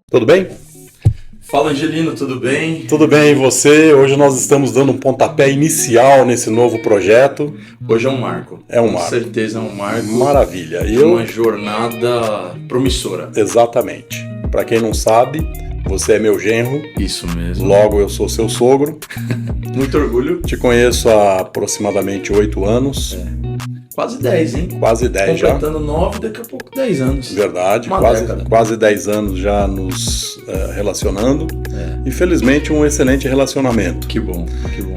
Tudo bem? Fala, Angelino, tudo bem? Tudo bem, e você? Hoje nós estamos dando um pontapé inicial nesse novo projeto. Hoje é um marco. É um marco. Com certeza é um marco. Maravilha. Uma jornada promissora. Exatamente. Para quem não sabe, você é meu genro. Isso mesmo. Logo eu sou seu sogro. Muito orgulho. Te conheço há aproximadamente 8 anos. Quase 10, hein? Quase 10 já. Completando 9, daqui a pouco 10 anos. Verdade, Uma quase, década. quase 10 anos já nos relacionando. E felizmente um excelente relacionamento. Que bom, que bom.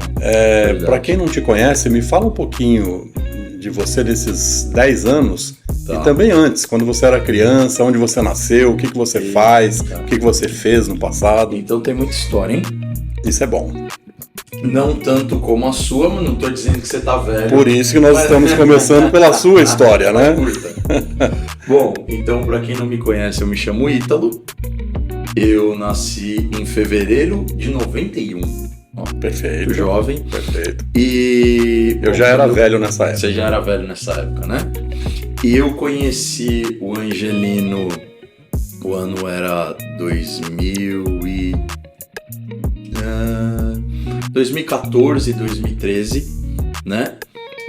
Para quem não te conhece, me fala um pouquinho de você nesses 10 anos. Tá. E também antes, quando você era criança, onde você nasceu, o que você faz, o que você fez no passado. Então tem muita história, hein? Isso é bom. Não tanto como a sua, mas não tô dizendo que você tá velho. Por isso que nós estamos começando pela sua história, né? Bom, então para quem não me conhece, eu me chamo Ítalo. Eu nasci em fevereiro de 91. Ó, Perfeito. muito jovem. Perfeito. E Eu já era velho nessa época. Você já era velho nessa época, né? E eu conheci o Angelino, o ano era 2014, 2013, né?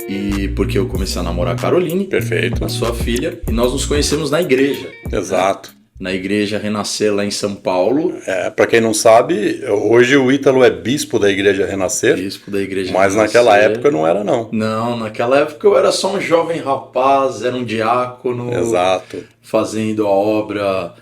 E porque eu comecei a namorar a Caroline, Perfeito. a sua filha, e nós nos conhecemos na igreja. Exato. Na igreja Renascer, lá em São Paulo. Para quem não sabe, hoje o Ítalo é bispo da Igreja Renascer. Bispo da igreja Mas Renascer. naquela época não era, não. Não, naquela época eu era só um jovem rapaz, era um diácono. Exato. Fazendo a obra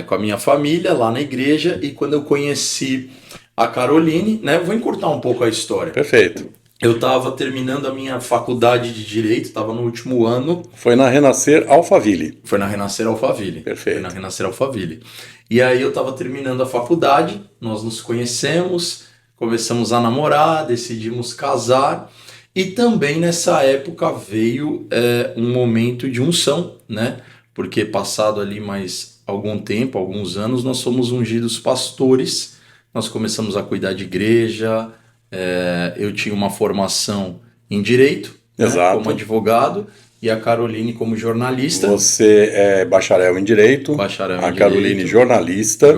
com a minha família lá na igreja. E quando eu conheci a Caroline, né, vou encurtar um pouco a história. Perfeito. Eu estava terminando a minha faculdade de Direito, estava no último ano. Foi na Renascer Alphaville. Foi na Renascer Alphaville. Perfeito. Foi na Renascer Alphaville. E aí eu estava terminando a faculdade, nós nos conhecemos, começamos a namorar, decidimos casar. E também nessa época veio um momento de unção, né? Porque passado ali mais algum tempo, alguns anos, nós fomos ungidos pastores. Nós começamos a cuidar de igreja. Eu tinha uma formação em Direito, né, como advogado, e a Caroline como jornalista. Você é bacharel em Direito, a Caroline jornalista.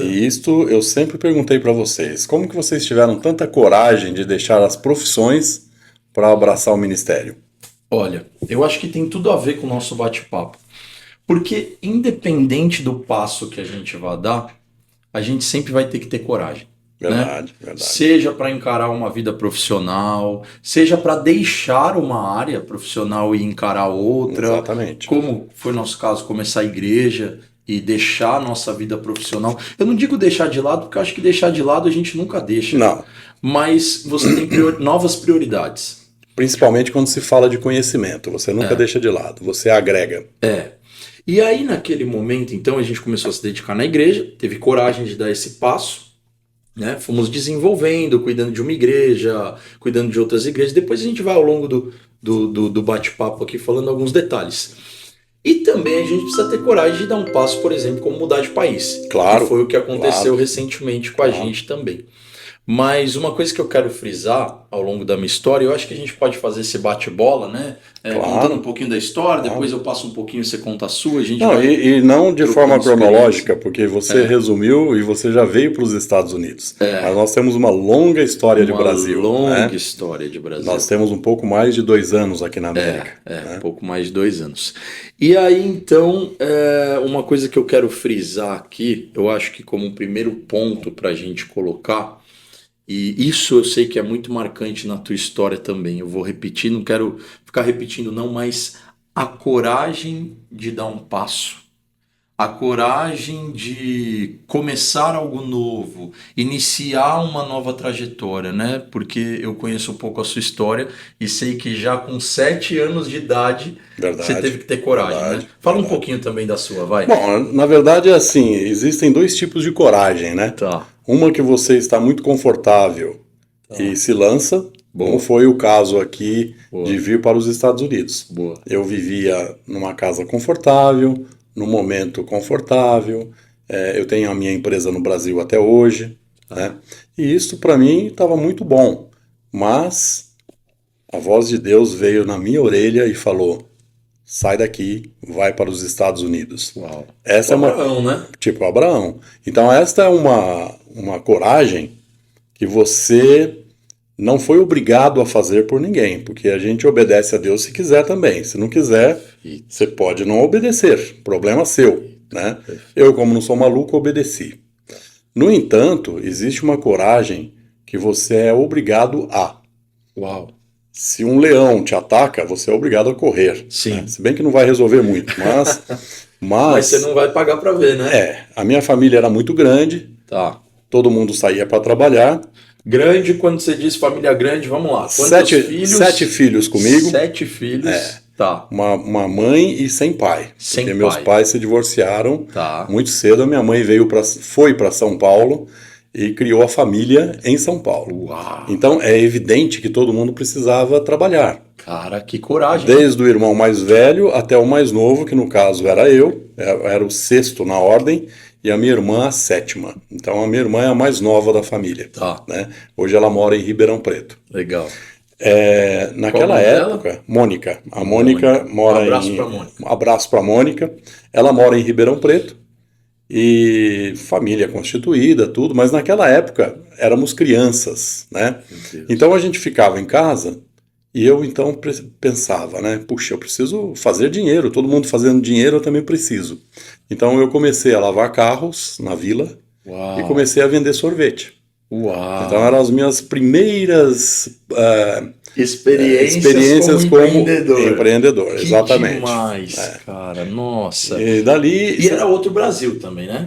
E isto eu sempre perguntei para vocês, como que vocês tiveram tanta coragem de deixar as profissões para abraçar o ministério? Olha, eu acho que tem tudo a ver com o nosso bate-papo, porque independente do passo que a gente vai dar, a gente sempre vai ter que ter coragem. Verdade, né? verdade. Seja para encarar uma vida profissional, seja para deixar uma área profissional e encarar outra. Exatamente. Como foi nosso caso, começar a igreja e deixar a nossa vida profissional. Eu não digo deixar de lado, porque eu acho que deixar de lado a gente nunca deixa. Não. Mas você tem novas prioridades. Principalmente quando se fala de conhecimento. Você nunca deixa de lado, você agrega. E aí, naquele momento, então, a gente começou a se dedicar na igreja, teve coragem de dar esse passo. Né? Fomos desenvolvendo, cuidando de uma igreja, cuidando de outras igrejas. Depois a gente vai ao longo do bate-papo aqui falando alguns detalhes. E também a gente precisa ter coragem de dar um passo, por exemplo, como mudar de país. Claro. Que foi o que aconteceu recentemente com a gente também. Mas uma coisa que eu quero frisar ao longo da minha história, eu acho que a gente pode fazer esse bate-bola, né? Contando um pouquinho da história, depois eu passo um pouquinho, você conta a sua. A gente e não de forma cronológica, porque você resumiu e você já veio para os Estados Unidos. Mas nós temos uma longa história de Brasil. Uma longa história de Brasil. Nós temos um pouco mais de 2 anos aqui na América. Um pouco mais de 2 anos. E aí, então, uma coisa que eu quero frisar aqui, eu acho que como um primeiro ponto para a gente colocar, e isso eu sei que é muito marcante na tua história também. Eu vou repetir, não quero ficar repetindo não, mas a coragem de dar um passo, a coragem de começar algo novo, iniciar uma nova trajetória, né? Porque eu conheço um pouco a sua história e sei que já com 7 anos de idade você teve que ter coragem, né? Fala um pouquinho também da sua, vai. Bom, na verdade é assim, existem 2 tipos de coragem, né? Tá. Uma que você está muito confortável e se lança, Como foi o caso aqui de vir para os Estados Unidos. Boa. Eu vivia numa casa confortável, num momento confortável, eu tenho a minha empresa no Brasil até hoje, né? E isso para mim estava muito bom, mas a voz de Deus veio na minha orelha e falou: sai daqui, vai para os Estados Unidos. Uau. Essa é uma Abraão, né? Tipo Abraão. Então esta é uma coragem que você não foi obrigado a fazer por ninguém, porque a gente obedece a Deus se quiser também. Se não quiser, você pode não obedecer. Problema seu, né? Eu, como não sou maluco, obedeci. No entanto, existe uma coragem que você é obrigado a. Uau. Se um leão te ataca, você é obrigado a correr. Sim. Né? Se bem que não vai resolver muito, mas você não vai pagar para ver, né? A minha família era muito grande. Tá. Todo mundo saía para trabalhar. Grande, quando você diz família grande, vamos lá. Quantos filhos? 7 filhos comigo. 7 filhos. Tá. Uma mãe e sem pai. Sem porque pai. Meus pais se divorciaram Tá. muito cedo. A minha mãe foi para São Paulo e criou a família em São Paulo. Uau. Então é evidente que todo mundo precisava trabalhar. Cara, que coragem. Desde o irmão mais velho até o mais novo, que no caso era eu, era o 6º na ordem, e a minha irmã a 7ª. Então a minha irmã é a mais nova da família. Tá. Né? Hoje ela mora em Ribeirão Preto. Legal. Naquela época, Mônica. A Mônica mora Um abraço para Mônica. Ela mora em Ribeirão Preto. E família constituída, tudo, mas naquela época éramos crianças, né? Então a gente ficava em casa e eu então pensava, né? Puxa, eu preciso fazer dinheiro, todo mundo fazendo dinheiro, eu também preciso. Então eu comecei a lavar carros na vila. Uau. E comecei a vender sorvete. Uau. Então eram as minhas primeiras experiências como empreendedor. Que exatamente. Demais, cara, nossa. E era outro Brasil também, né?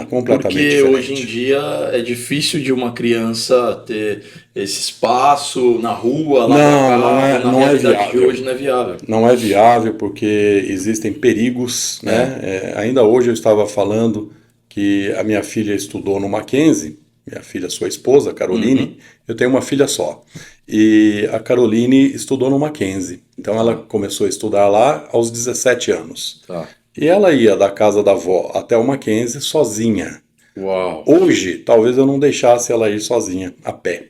Completamente Porque diferente. hoje em dia é difícil de uma criança ter esse espaço na rua, lá não é viável. De hoje não é viável. Não é viável porque existem perigos, né? Ainda hoje eu estava falando que a minha filha estudou no Mackenzie, minha filha, sua esposa, Caroline, eu tenho uma filha só. E a Caroline estudou no Mackenzie. Então ela começou a estudar lá aos 17 anos. Tá. E ela ia da casa da avó até o Mackenzie sozinha. Uau. Hoje, talvez eu não deixasse ela ir sozinha, a pé.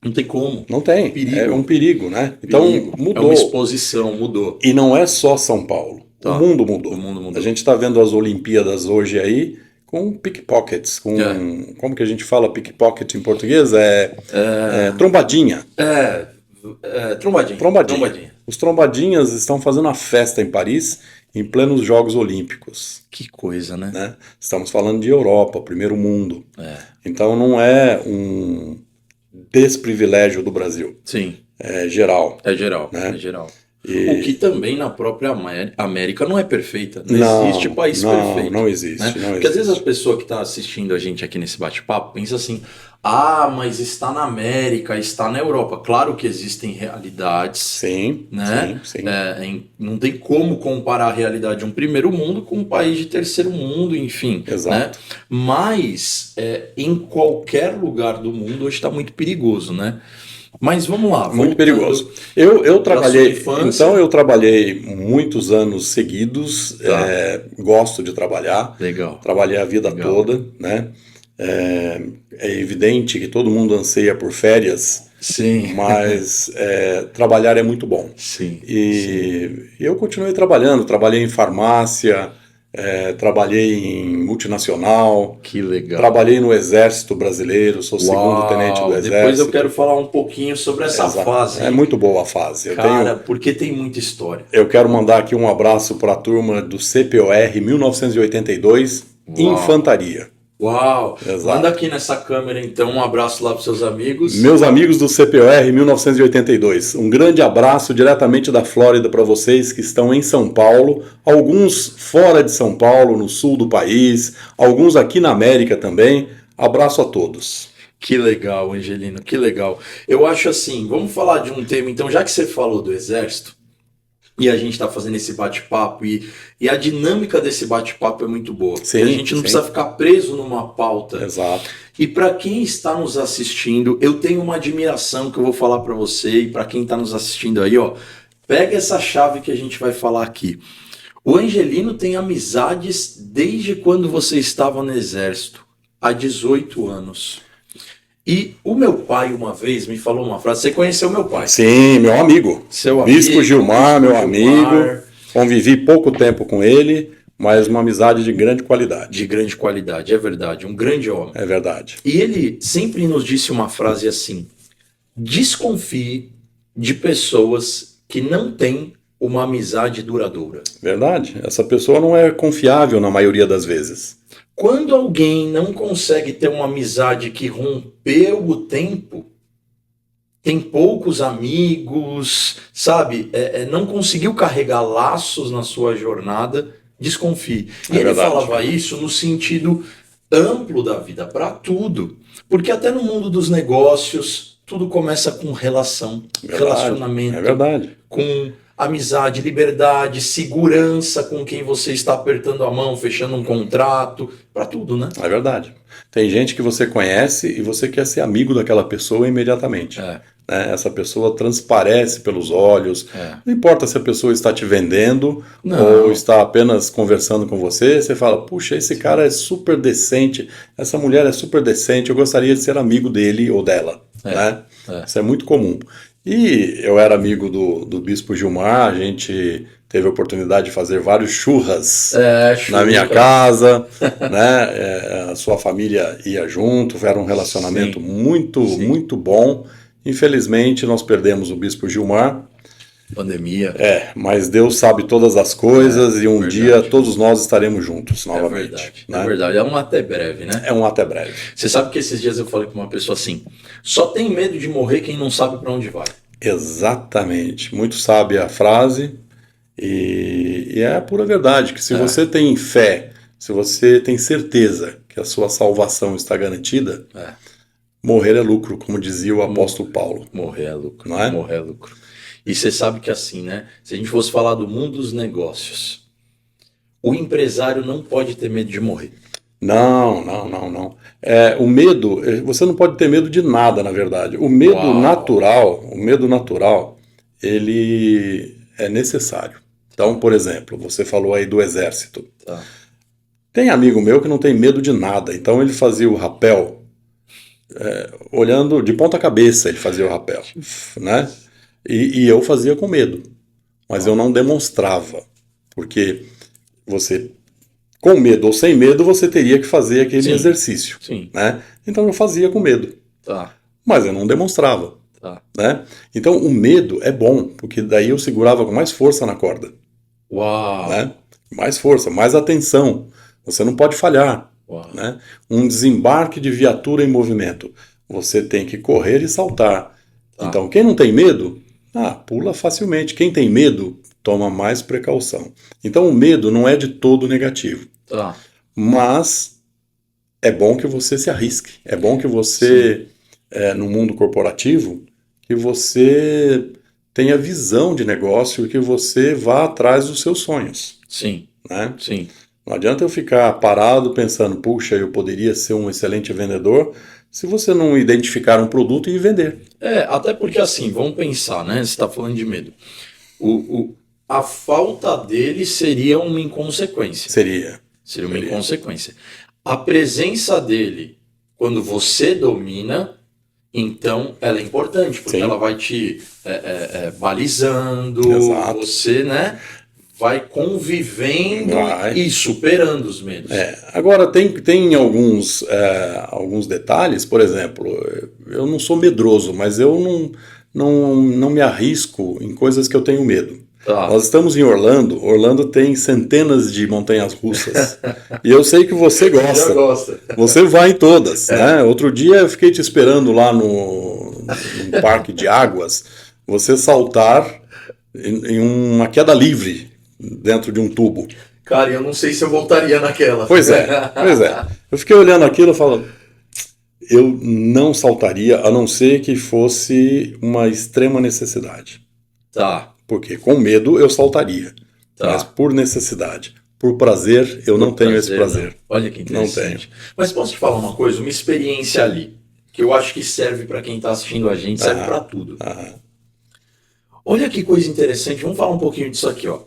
Não tem como. Não tem. Perigo. É um perigo, né? Então mudou. É uma exposição, mudou. E não é só São Paulo. Tá. O mundo mudou. O mundo mudou. A gente está vendo as Olimpíadas hoje aí com pickpockets, como que a gente fala pickpocket em português? Trombadinha. Trombadinha. Os trombadinhas estão fazendo uma festa em Paris em plenos Jogos Olímpicos. Que coisa, né? Estamos falando de Europa, primeiro mundo. Então não é um desprivilégio do Brasil. Sim. É geral. É geral, né? É geral. O que também na própria América não é perfeita. Não existe país perfeito. Não existe. Né? Porque às vezes as pessoas que estão assistindo a gente aqui nesse bate-papo pensam assim: mas está na América, está na Europa. Claro que existem realidades. Sim, né? sim. Não tem como comparar a realidade de um primeiro mundo com um país de terceiro mundo, enfim. Exato. Né? Mas em qualquer lugar do mundo hoje está muito perigoso, né? Mas vamos lá. Muito perigoso. Eu trabalhei. Então eu trabalhei muitos anos seguidos. Gosto de trabalhar. Legal. Trabalhei a vida toda, né? É evidente que todo mundo anseia por férias. Sim. Mas trabalhar é muito bom. Sim. E eu continuei trabalhando. Trabalhei em farmácia. Trabalhei em multinacional. Que legal. Trabalhei no Exército Brasileiro, sou segundo tenente do Exército. Depois eu quero falar um pouquinho sobre essa fase. É muito boa a fase. Porque tem muita história. Eu quero mandar aqui um abraço para a turma do CPOR 1982, Infantaria. Uau! Exato. Manda aqui nessa câmera então um abraço lá para seus amigos. Meus amigos do CPOR 1982, um grande abraço diretamente da Flórida para vocês que estão em São Paulo, alguns fora de São Paulo, no sul do país, alguns aqui na América também. Abraço a todos. Que legal, Angelino, que legal. Eu acho assim, vamos falar de um tema então, já que você falou do Exército, E a gente está fazendo esse bate-papo e a dinâmica desse bate-papo é muito boa. Sim, a gente não precisa ficar preso numa pauta. Exato. E para quem está nos assistindo, eu tenho uma admiração que eu vou falar para você e para quem está nos assistindo aí, ó. Pega essa chave que a gente vai falar aqui. O Angelino tem amizades desde quando você estava no exército, há 18 anos. E o meu pai uma vez me falou uma frase. Você conheceu meu pai? Sim, meu amigo. Seu Bispo amigo, Gilmar, meu amigo. Convivi pouco tempo com ele, mas uma amizade de grande qualidade. De grande qualidade, é verdade. Um grande homem. É verdade. E ele sempre nos disse uma frase assim: desconfie de pessoas que não têm uma amizade duradoura. Verdade. Essa pessoa não é confiável na maioria das vezes. Quando alguém não consegue ter uma amizade que rompeu o tempo, tem poucos amigos, sabe? Não conseguiu carregar laços na sua jornada, desconfie. E ele falava isso no sentido amplo da vida, para tudo. Porque até no mundo dos negócios, tudo começa com relacionamento. É verdade. Com amizade, liberdade, segurança com quem você está apertando a mão, fechando um contrato, para tudo, né? É verdade. Tem gente que você conhece e você quer ser amigo daquela pessoa imediatamente. Né? Essa pessoa transparece pelos olhos. Não importa se a pessoa está te vendendo ou está apenas conversando com você, você fala, puxa, esse cara é super decente, essa mulher é super decente, eu gostaria de ser amigo dele ou dela. Né? Isso é muito comum. E eu era amigo do Bispo Gilmar, a gente teve a oportunidade de fazer vários churras na minha casa, né? A sua família ia junto, era um relacionamento muito bom. Infelizmente, nós perdemos o Bispo Gilmar. Pandemia. Mas Deus sabe todas as coisas e um dia todos nós estaremos juntos novamente. É verdade, né? É verdade. É um até breve, né? É um até breve. Você sabe que esses dias eu falei com uma pessoa assim, só tem medo de morrer quem não sabe para onde vai. Exatamente. Muito sábia a frase e é a pura verdade, que se você tem fé, se você tem certeza que a sua salvação está garantida, morrer é lucro, como dizia o apóstolo Paulo. Morrer é lucro, não é? Morrer é lucro. E você sabe que assim, né? Se a gente fosse falar do mundo dos negócios, o empresário não pode ter medo de morrer. Não. O medo, você não pode ter medo de nada, na verdade. O medo natural, ele é necessário. Então, por exemplo, você falou aí do exército. Tem amigo meu que não tem medo de nada, então ele fazia o rapel, olhando de ponta cabeça, ele fazia o rapel, né? E eu fazia com medo, mas eu não demonstrava, porque você, com medo ou sem medo, você teria que fazer aquele exercício, né? Então eu fazia com medo, mas eu não demonstrava, né? Então o medo é bom, porque daí eu segurava com mais força na corda. Né? Mais força, mais atenção, você não pode falhar, né? Um desembarque de viatura em movimento, você tem que correr e saltar. Então quem não tem medo, pula facilmente. Quem tem medo, toma mais precaução. Então o medo não é de todo negativo. Mas é bom que você se arrisque. É bom que você, no mundo corporativo, que você tenha visão de negócio e que você vá atrás dos seus sonhos. Né? Não adianta eu ficar parado pensando, puxa, eu poderia ser um excelente vendedor, se você não identificar um produto e vender. Até porque assim, vamos pensar, né? Você está falando de medo. A falta dele seria uma inconsequência. Seria uma inconsequência. A presença dele, quando você domina, então ela é importante, porque ela vai te balizando, você, né? Vai convivendo e superando os medos. Agora, tem alguns detalhes, por exemplo, eu não sou medroso, mas eu não me arrisco em coisas que eu tenho medo. Nós estamos em Orlando. Orlando tem centenas de montanhas russas. E eu sei que você gosta. Você vai em todas. Né? Outro dia eu fiquei te esperando lá no parque de águas, você saltar em uma queda livre dentro de um tubo. Cara, eu não sei se eu voltaria naquela. Pois é. Eu fiquei olhando aquilo e falando, eu não saltaria, a não ser que fosse uma extrema necessidade. Porque com medo eu saltaria, mas por necessidade. Por prazer, eu não tenho esse prazer. Não. Olha que interessante. Não tenho. Mas posso te falar uma coisa? Uma experiência ali, que eu acho que serve para quem está assistindo a gente, serve para tudo. Olha que coisa interessante, vamos falar um pouquinho disso aqui, ó.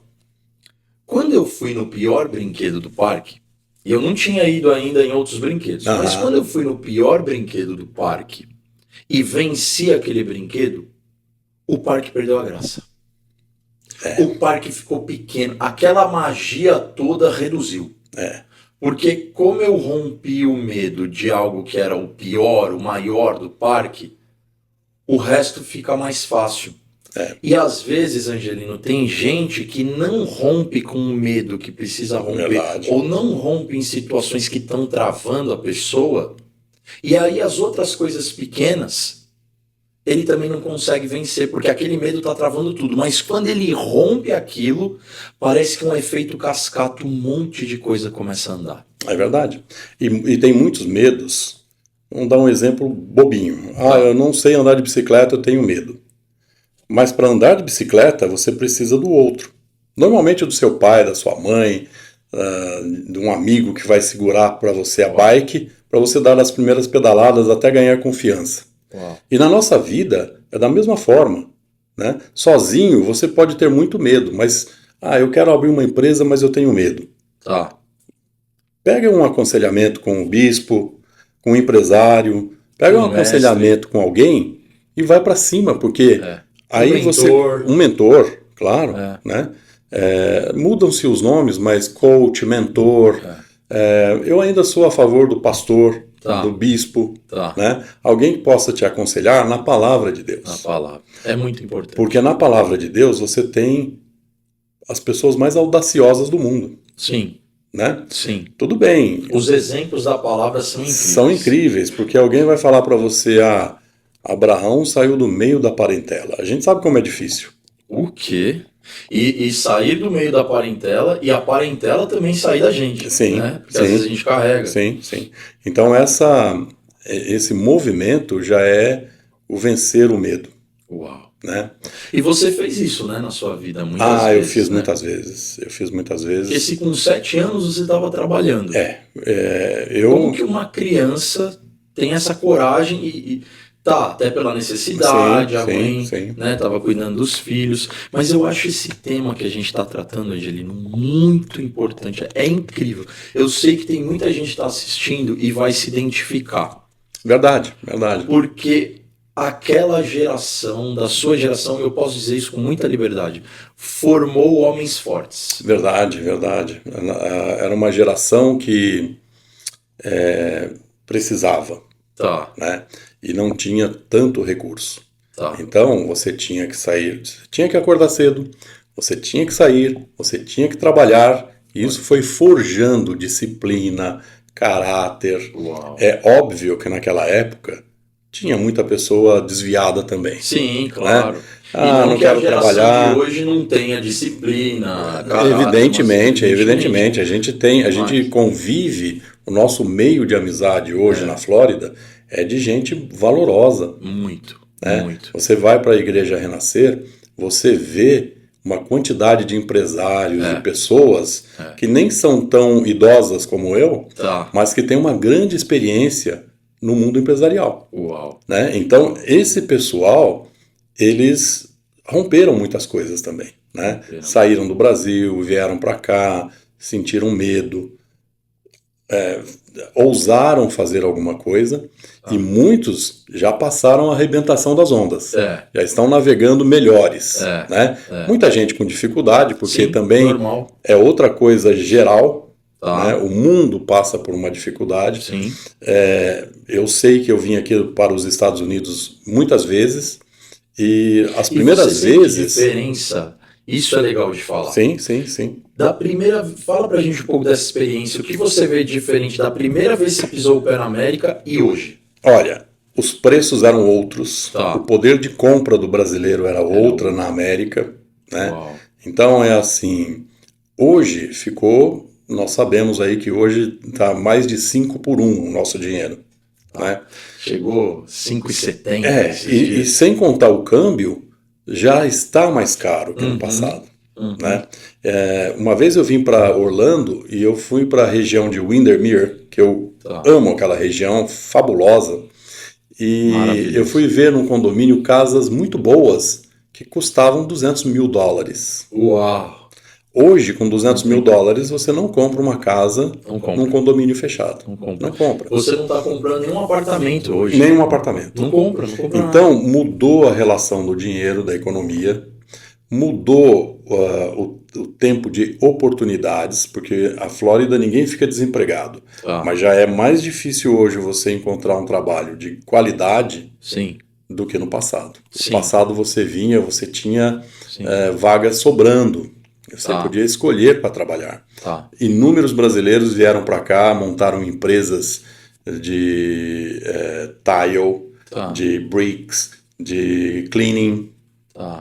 Quando eu fui no pior brinquedo do parque, e eu não tinha ido ainda em outros brinquedos, mas quando eu fui no pior brinquedo do parque e venci aquele brinquedo, o parque perdeu a graça. O parque ficou pequeno, aquela magia toda reduziu. Porque como eu rompi o medo de algo que era o pior, o maior do parque, o resto fica mais fácil. E às vezes, Angelino, tem gente que não rompe com o medo que precisa romper, ou não rompe em situações que estão travando a pessoa, e aí as outras coisas pequenas ele também não consegue vencer, porque aquele medo está travando tudo. Mas quando ele rompe aquilo, parece que um efeito cascata, um monte de coisa começa a andar. É verdade. E tem muitos medos. Vamos dar um exemplo bobinho. Eu não sei andar de bicicleta, eu tenho medo. Mas para andar de bicicleta, você precisa do outro. Normalmente do seu pai, da sua mãe, de um amigo que vai segurar para você a bike, para você dar as primeiras pedaladas até ganhar confiança. E na nossa vida é da mesma forma, né? Sozinho você pode ter muito medo, mas eu quero abrir uma empresa, mas eu tenho medo. Pega um aconselhamento com o bispo, com o empresário, pega um aconselhamento com alguém e vai para cima, porque aí um mentor, claro, né? Mudam-se os nomes, mas coach, mentor. Eu ainda sou a favor do pastor. Do bispo, né? Alguém que possa te aconselhar na palavra de Deus. Na palavra. É muito importante. Porque na palavra de Deus você tem as pessoas mais audaciosas do mundo. Sim. Né? Sim. Tudo bem. Os exemplos da palavra são incríveis. São incríveis, porque alguém vai falar para você, Abraão saiu do meio da parentela. A gente sabe como é difícil. O quê? E sair do meio da parentela e a parentela também sair da gente. Sim, né? Porque às vezes a gente carrega. Sim. Então esse movimento já é o vencer o medo. Uau. Né? E você fez isso, né, na sua vida muitas vezes. Eu fiz né? muitas vezes. Eu fiz muitas vezes. Porque se com 7 anos você estava trabalhando. Como que uma criança tem essa coragem e até pela necessidade, a mãe estava cuidando dos filhos, mas eu acho esse tema que a gente está tratando, Angelino, muito importante, é incrível. Eu sei que tem muita gente que está assistindo e vai se identificar. Verdade. Porque aquela geração, da sua geração, eu posso dizer isso com muita liberdade, formou homens fortes. Verdade. Era uma geração que precisava, né? E não tinha tanto recurso. Então você tinha que sair, você tinha que acordar cedo, você tinha que sair, você tinha que trabalhar. E isso foi forjando disciplina, caráter. Uau. É óbvio que naquela época tinha muita pessoa desviada também. Sim, claro. Né? Não quero trabalhar. De hoje não tem a disciplina. Evidentemente. A gente convive, o nosso meio de amizade hoje na Flórida é de gente valorosa. Muito. Você vai para a Igreja Renascer, você vê uma quantidade de empresários e pessoas que nem são tão idosas como eu, mas que têm uma grande experiência no mundo empresarial. Uau. Né? Então, esse pessoal, eles romperam muitas coisas também. Né? Saíram do Brasil, vieram para cá, sentiram medo, ousaram fazer alguma coisa, e muitos já passaram a arrebentação das ondas. Já estão navegando melhores. Né? Muita gente com dificuldade, porque também é outra coisa geral. Né? O mundo passa por uma dificuldade. Sim. Eu sei que eu vim aqui para os Estados Unidos muitas vezes, e as primeiras vezes... diferença. Isso é legal de falar. Sim. Fala pra gente um pouco dessa experiência. O que você vê de diferente da primeira vez que você pisou o pé na América e hoje? Olha, os preços eram outros. O poder de compra do brasileiro era outra na América. Né? Então é assim, hoje ficou, nós sabemos aí que hoje está mais de 5 por 1 o nosso dinheiro. Né? Chegou 5,70. E sem contar o câmbio, já está mais caro que no passado. Né? Uma vez eu vim para Orlando e eu fui para a região de Windermere, que eu amo aquela região, fabulosa. E eu fui ver num condomínio casas muito boas que custavam $200 mil. Uau! Hoje, com $200 mil, você não compra uma casa num condomínio fechado. Não compra. Você não está comprando nenhum apartamento hoje. Nenhum apartamento. Não compra Então, mudou a relação do dinheiro, da economia, mudou o tempo de oportunidades, porque a Flórida ninguém fica desempregado. Mas já é mais difícil hoje você encontrar um trabalho de qualidade do que no passado. No passado você vinha, você tinha vagas sobrando. Você podia escolher para trabalhar. Inúmeros brasileiros vieram para cá, montaram empresas de tile, de bricks, de cleaning.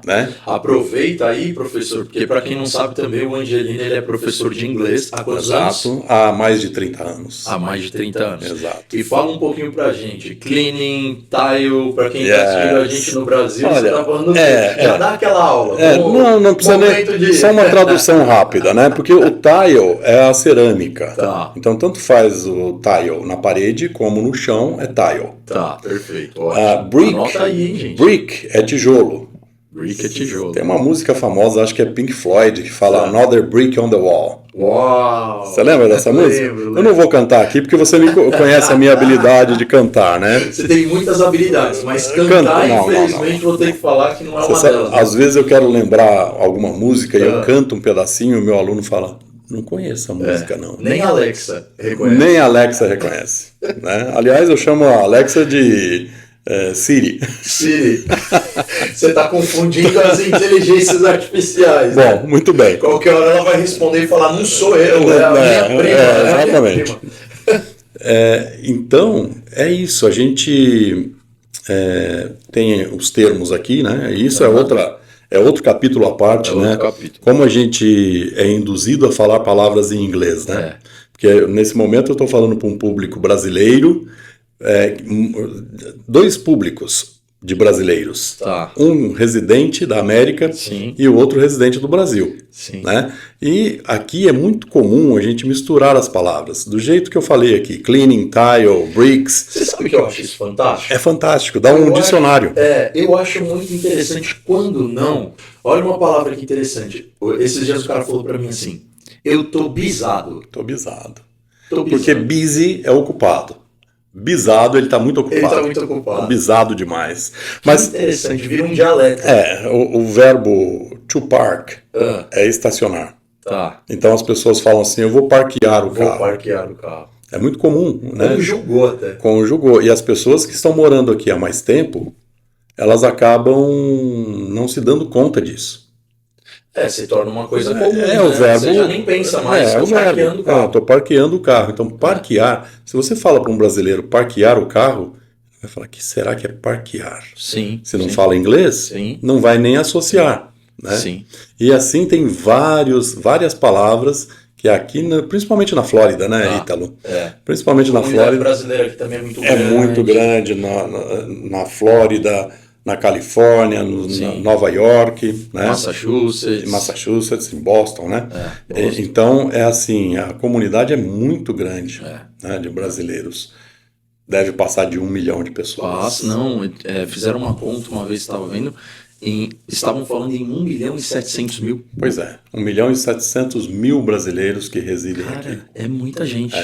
Né? Aproveita aí, professor, porque para quem não sabe também, o Angelini ele é professor de inglês há quantos anos? Há mais de 30 anos. Há mais de 30 anos. Exato. E fala um pouquinho pra gente, cleaning, tile, para quem está assistindo a gente no Brasil, você está falando já dá aquela aula. Não precisa nem, só uma tradução rápida, né? Porque o tile é a cerâmica. Então tanto faz o tile na parede como no chão é tile. Perfeito. Brick, aí, hein, gente? Brick é tijolo. Brick é tijolo. Tem uma música famosa, acho que é Pink Floyd, que fala Another Brick on the Wall. Uau! Você lembra dessa música? Eu não vou cantar aqui porque você conhece a minha habilidade de cantar, né? Você tem muitas habilidades, mas cantar, infelizmente, vou ter que falar que não é uma delas. Às vezes eu quero lembrar alguma música e eu canto um pedacinho e o meu aluno fala, não conheço a música, não. Nem a Alexa reconhece. Nem a Alexa reconhece. Né? Aliás, eu chamo a Alexa de... Siri. Você está confundindo as inteligências artificiais. Bom, muito bem. Qualquer hora ela vai responder e falar, não sou eu, é a minha prima. Exatamente. Então, é isso. A gente tem os termos aqui, né? Isso é outro capítulo à parte, né? Como a gente é induzido a falar palavras em inglês, né? Porque nesse momento eu estou falando para um público brasileiro, dois públicos de brasileiros. Um residente da América e o outro residente do Brasil. Né? E aqui é muito comum a gente misturar as palavras. Do jeito que eu falei aqui, cleaning, tile, bricks. Você sabe que eu acho isso fantástico? É fantástico, dá um dicionário. Eu acho muito interessante quando não. Olha uma palavra que interessante. Esses dias o cara falou pra mim assim, eu tô bisado. Porque busy é ocupado. Bisado, ele está muito ocupado. Bisado demais. Mas interessante, vira um dialeto. O verbo to park é estacionar. Então as pessoas falam assim, eu vou parquear o carro. É muito comum, né? Conjugou até. Conjugou. E as pessoas que estão morando aqui há mais tempo, elas acabam não se dando conta disso. Se torna uma coisa comum, o verbo, você já nem pensa mais, estou parqueando o carro. Estou parqueando o carro. Então, parquear, se você fala para um brasileiro parquear o carro, ele vai falar, que será que é parquear? Se não fala inglês, não vai nem associar. Né? E assim tem várias palavras que aqui, principalmente na Flórida, né, Ítalo? Principalmente na Flórida. A brasileira aqui também é muito grande. É muito grande na Flórida, na Califórnia, na Nova York, né? Massachusetts, em Boston, né? Boston. Então, é assim, a comunidade é muito grande né, de brasileiros. Deve passar de 1 milhão de pessoas. Fizeram uma conta uma vez, estava vendo, estavam falando em 1.700.000. Pois é, 1.700.000 brasileiros que residem aqui. É muita gente.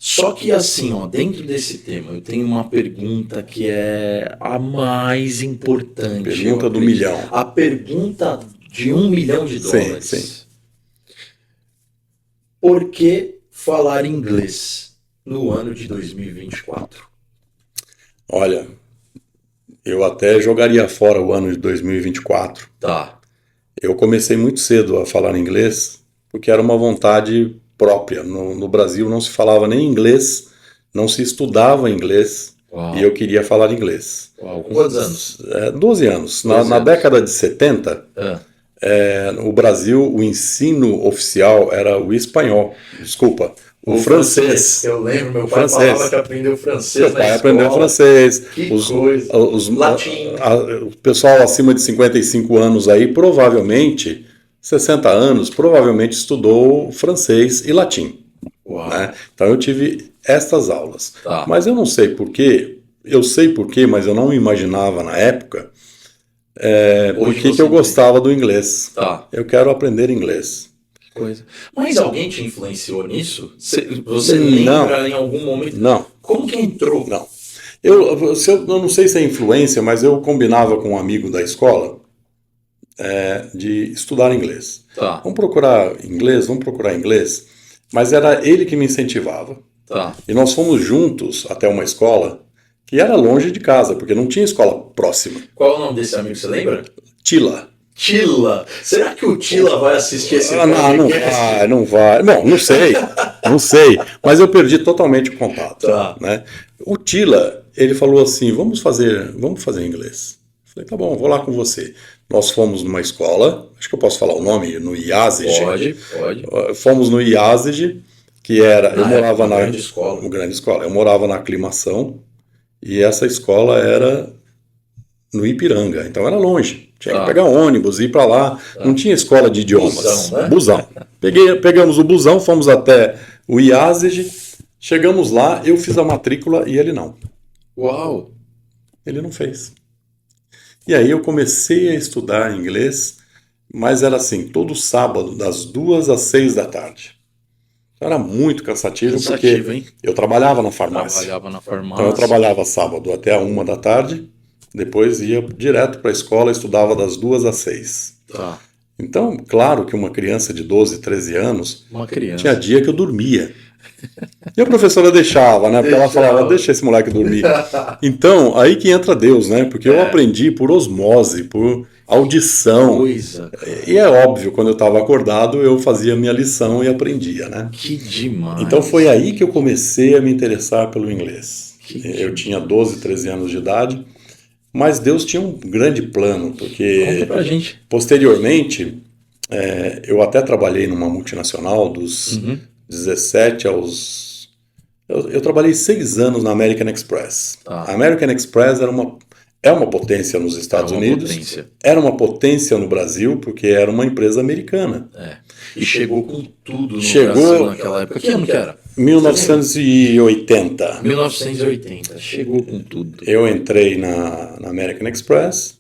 Só que assim, dentro desse tema, eu tenho uma pergunta que é a mais importante. Pergunta do milhão. A pergunta de $1 milhão. Sim. Por que falar inglês no ano de 2024? Olha, eu até jogaria fora o ano de 2024. Eu comecei muito cedo a falar inglês, porque era uma vontade própria. No Brasil não se falava nem inglês, não se estudava inglês. E eu queria falar inglês. Com quantos anos? 12 anos. Na década de 70, no Brasil, o ensino oficial era o espanhol, desculpa, o francês. Eu lembro, meu pai falava que aprendeu francês Meu pai aprendeu francês. Que coisa. Latim. O pessoal acima de 55 anos aí, provavelmente, 60 anos, provavelmente estudou francês e latim. Né? Então eu tive estas aulas. Tá. Mas eu não sei porquê, mas eu não imaginava na época por que eu gostava do inglês. Tá. Eu quero aprender inglês. Que coisa. Mas alguém te influenciou nisso? Você lembra em algum momento? Não. Como que entrou? Não. Eu não sei se é influência, mas eu combinava com um amigo da escola de estudar inglês. Tá. Vamos procurar inglês. Mas era ele que me incentivava. Tá. E nós fomos juntos até uma escola que era longe de casa, porque não tinha escola próxima. Qual é o nome desse amigo, você lembra? Tila. Será que o Tila vai assistir esse podcast? Não vai. Bom, não sei. Mas eu perdi totalmente o contato. Tá. Né? O Tila, ele falou assim, vamos fazer inglês. Eu falei, tá bom, vou lá com você. Nós fomos numa escola, acho que eu posso falar o nome, no IASEG. Pode. Fomos no IASEG, que era... eu morava na grande escola. Grande escola. Eu morava na Aclimação, e essa escola era no Ipiranga, então era longe. Tinha que pegar ônibus, ir para lá. Não tinha escola de idiomas. Busão, né? Busão. Pegamos o busão, fomos até o IASEG, chegamos lá, eu fiz a matrícula e ele não. Uau! Ele não fez. E aí eu comecei a estudar inglês, mas era assim, todo sábado, das 2 às 6 da tarde. Era muito cansativo porque hein? eu trabalhava na farmácia. Então eu trabalhava sábado até a 1 da tarde, depois ia direto para a escola, estudava das 2 às 6. Tá. Então, claro que uma criança de 12, 13 anos, tinha dia que eu dormia. E a professora deixava, né? Porque ela falava, deixa esse moleque dormir. Então, aí que entra Deus, né? Porque eu aprendi por osmose, por audição. Coisa. E é óbvio, quando eu estava acordado, eu fazia minha lição e aprendia, né? Que demais. Então foi aí que eu comecei a me interessar pelo inglês. Eu tinha 12, 13 anos de idade, mas Deus tinha um grande plano, porque conta pra gente. Posteriormente, eu até trabalhei numa multinacional dos 17 aos... Eu trabalhei 6 anos na American Express. A American Express é uma potência nos Estados Unidos, era uma potência no Brasil, porque era uma empresa americana. E chegou com tudo no Brasil naquela época. Que ano que era? 1980. 1980, chegou com tudo. Eu entrei na American Express,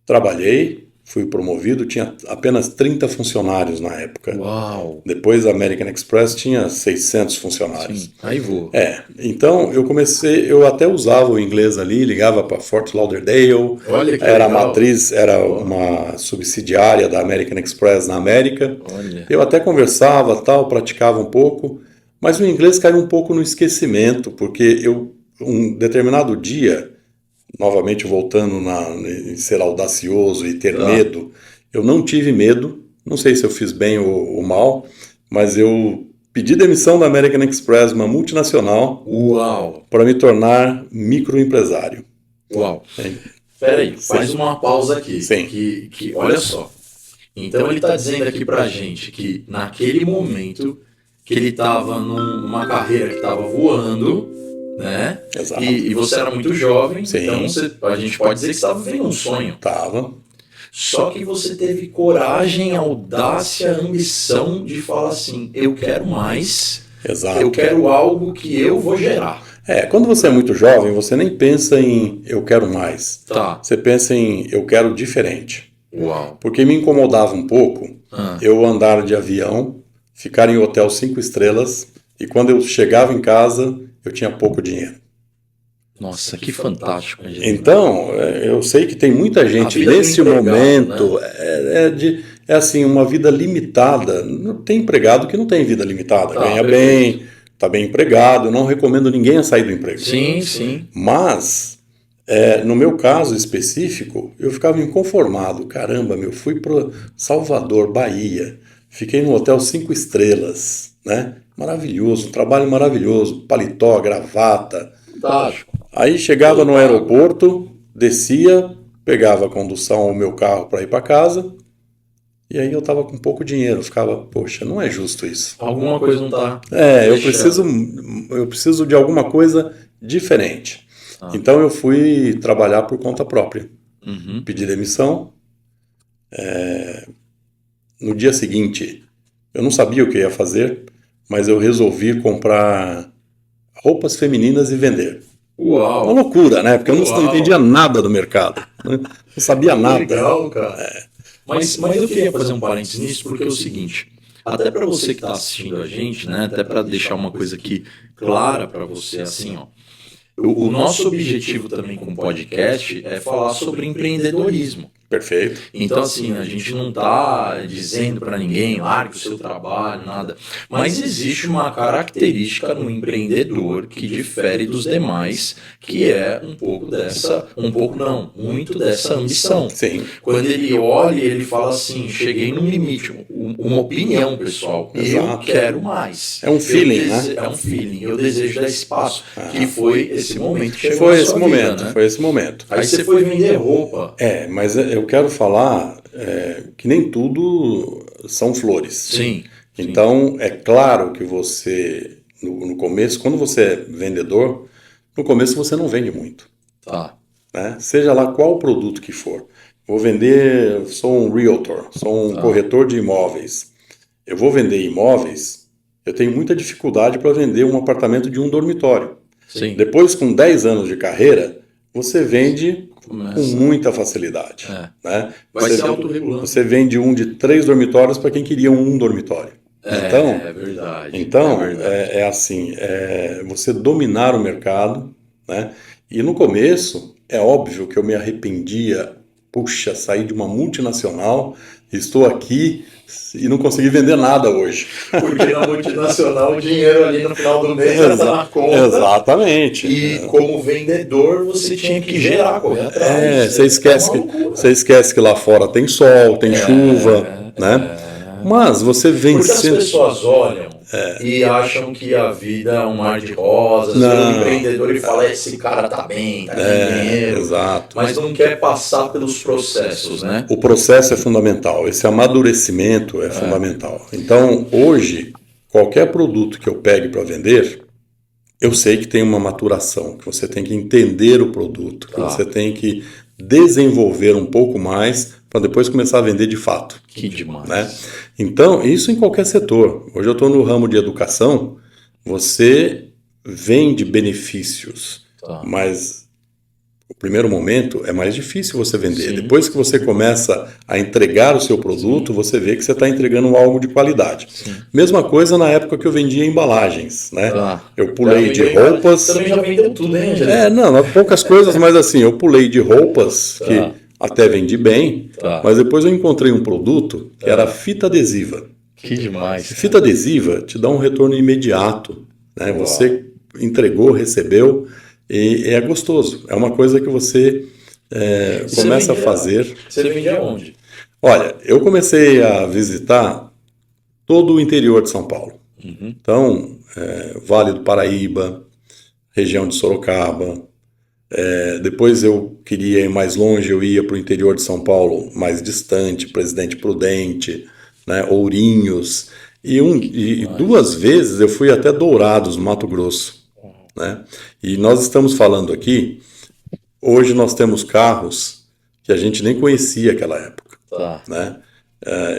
trabalhei, fui promovido, tinha apenas 30 funcionários na época. Uau! Depois a American Express tinha 600 funcionários. Sim, aí voou. Então eu até usava o inglês ali, ligava para Fort Lauderdale. Olha que era legal. A matriz, era uma subsidiária da American Express na América. Olha. Eu até conversava, praticava um pouco, mas o inglês caiu um pouco no esquecimento, porque um determinado dia, novamente voltando em ser audacioso e ter medo, eu não tive medo, não sei se eu fiz bem ou mal, mas eu pedi demissão da American Express, uma multinacional, para me tornar microempresário. Uau! Peraí, faz uma pausa aqui. Sim. Que olha só. Então ele está dizendo aqui pra gente que naquele momento que ele estava numa carreira que estava voando, né? Exato. E você era muito jovem, Sim. então a gente pode dizer que você estava vivendo um sonho. Tava. Só que você teve coragem, audácia, ambição de falar assim, eu quero mais, Exato. eu quero algo que eu vou gerar. Quando você é muito jovem, você nem pensa em eu quero mais. Você pensa em eu quero diferente. Uau. Porque me incomodava um pouco eu andar de avião, ficar em hotel 5 estrelas e quando eu chegava em casa eu tinha pouco dinheiro. Nossa, que fantástico. Gente. Então, eu sei que tem muita gente nesse momento, né? É assim, uma vida limitada. Tem empregado que não tem vida limitada, ganha bem, está bem empregado, não recomendo ninguém a sair do emprego. Sim, sim. Mas, no meu caso específico, eu ficava inconformado. Caramba, fui para Salvador, Bahia, fiquei no hotel 5 estrelas, né? Maravilhoso, um trabalho maravilhoso, paletó, gravata. Fantástico. Aí chegava no aeroporto, descia, pegava a condução ao meu carro para ir para casa E aí eu estava com pouco dinheiro, eu ficava, poxa, não é justo isso. Alguma coisa não está. Eu preciso de alguma coisa diferente. Então eu fui trabalhar por conta própria. Pedi demissão. No dia seguinte, eu não sabia o que ia fazer, mas eu resolvi comprar roupas femininas e vender. Uau! Uma loucura, né? Porque eu não entendia nada do mercado. Né? Não sabia nada. Legal, cara. Mas eu queria fazer um parênteses nisso, porque é o seguinte, até para você que está assistindo a gente, né, até para deixar uma coisa aqui clara para você, assim, ó, o nosso objetivo também com o podcast é falar sobre empreendedorismo. Perfeito. Então, assim, a gente não está dizendo para ninguém, largue o seu trabalho, nada. Mas existe uma característica no empreendedor que difere dos demais, que é muito dessa ambição. Sim. Quando ele olha, ele fala assim, cheguei num limite, uma opinião, pessoal. Exato. Eu quero mais. É um feeling, né? É um feeling. Eu desejo dar espaço. Que foi esse momento que chegou Foi na esse sua momento, vida, né? Foi esse momento. Aí você foi vender roupa. Mas eu quero falar que nem tudo são flores. Sim. Então, é claro que você, no começo, quando você é vendedor, no começo você não vende muito. Tá. Né? Seja lá qual produto que for. Vou vender, sou um realtor, sou um corretor de imóveis. Eu vou vender imóveis, eu tenho muita dificuldade para vender um apartamento de um dormitório. Sim. Depois, com 10 anos de carreira, você vende com muita facilidade. Né? Vai ser autorregulando. Você vende um de 3 dormitórios para quem queria um dormitório. É verdade. Então, é assim, você dominar o mercado, né? E no começo, é óbvio que eu me arrependia, puxa, saí de uma multinacional, estou aqui e não consegui vender nada hoje. Porque na multinacional o dinheiro ali no final do mês está na conta. Exatamente. E como vendedor você tinha que gerar, correr atrás. Você esquece que lá fora tem sol, tem chuva, né? Mas você vence. Porque as pessoas olham e acham que a vida é um mar de rosas. O empreendedor ele fala, esse cara tá bem, tá ganhando dinheiro. Exato. Mas não quer passar pelos processos, né? O processo é fundamental. Esse amadurecimento é fundamental. Então, hoje, qualquer produto que eu pegue para vender, eu sei que tem uma maturação, que você tem que entender o produto, que você tem que desenvolver um pouco mais para depois começar a vender de fato. Que demais. Né? Então, isso em qualquer setor. Hoje eu estou no ramo de educação, você vende benefícios, mas o primeiro momento é mais difícil você vender. Sim. Depois que você começa a entregar o seu produto, você vê que você está entregando algo de qualidade. Sim. Mesma coisa na época que eu vendia embalagens. Né? Eu pulei de roupas... Também já vendeu tudo, hein, poucas coisas, mas assim, eu pulei de roupas que... Até vendi bem, mas depois eu encontrei um produto que era fita adesiva. Que demais. Fita adesiva te dá um retorno imediato. Né? Você entregou, recebeu e é gostoso. É uma coisa que você começa a fazer. Você vendia onde? Olha, eu comecei a visitar todo o interior de São Paulo. Então, Vale do Paraíba, região de Sorocaba. Depois eu queria ir mais longe, eu ia para o interior de São Paulo, mais distante, Presidente Prudente, né, Ourinhos, e 2 vezes eu fui até Dourados, no Mato Grosso. Né? E nós estamos falando aqui, hoje nós temos carros que a gente nem conhecia naquela época. Né?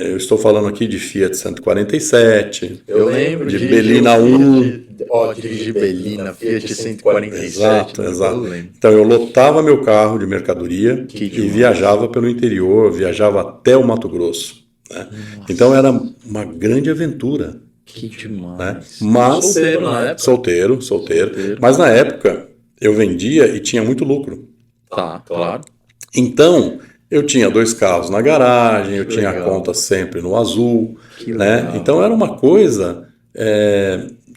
Eu estou falando aqui de Fiat 147, eu lembro de Belina 1. Dirigi Belina, Fiat 147. Exato. Então eu lotava meu carro de mercadoria e viajava pelo interior, viajava até o Mato Grosso. Né? Então era uma grande aventura. Que demais. Né? Mas, solteiro na época? Solteiro. Mas na época eu vendia e tinha muito lucro. Claro. Então... Eu tinha 2 carros na garagem, eu tinha a conta sempre no azul, né? Então era uma coisa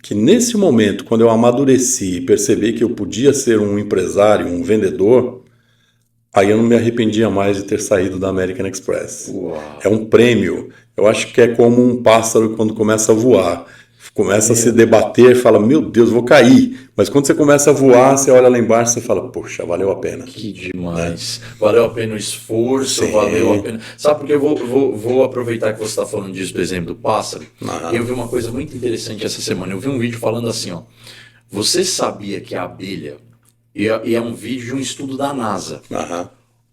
que nesse momento, quando eu amadureci e percebi que eu podia ser um empresário, um vendedor, aí eu não me arrependia mais de ter saído da American Express. Uau. É um prêmio. Eu acho que é como um pássaro quando começa a voar. começa a se debater, fala, meu Deus, vou cair. Mas quando você começa a voar, você olha lá embaixo e fala, poxa, valeu a pena. Que demais. Valeu a pena o esforço, valeu a pena. Sabe, porque eu vou aproveitar que você está falando disso, do exemplo do pássaro. Eu vi uma coisa muito interessante essa semana. Eu vi um vídeo falando assim, ó. Você sabia que a abelha, e é um vídeo de um estudo da NASA,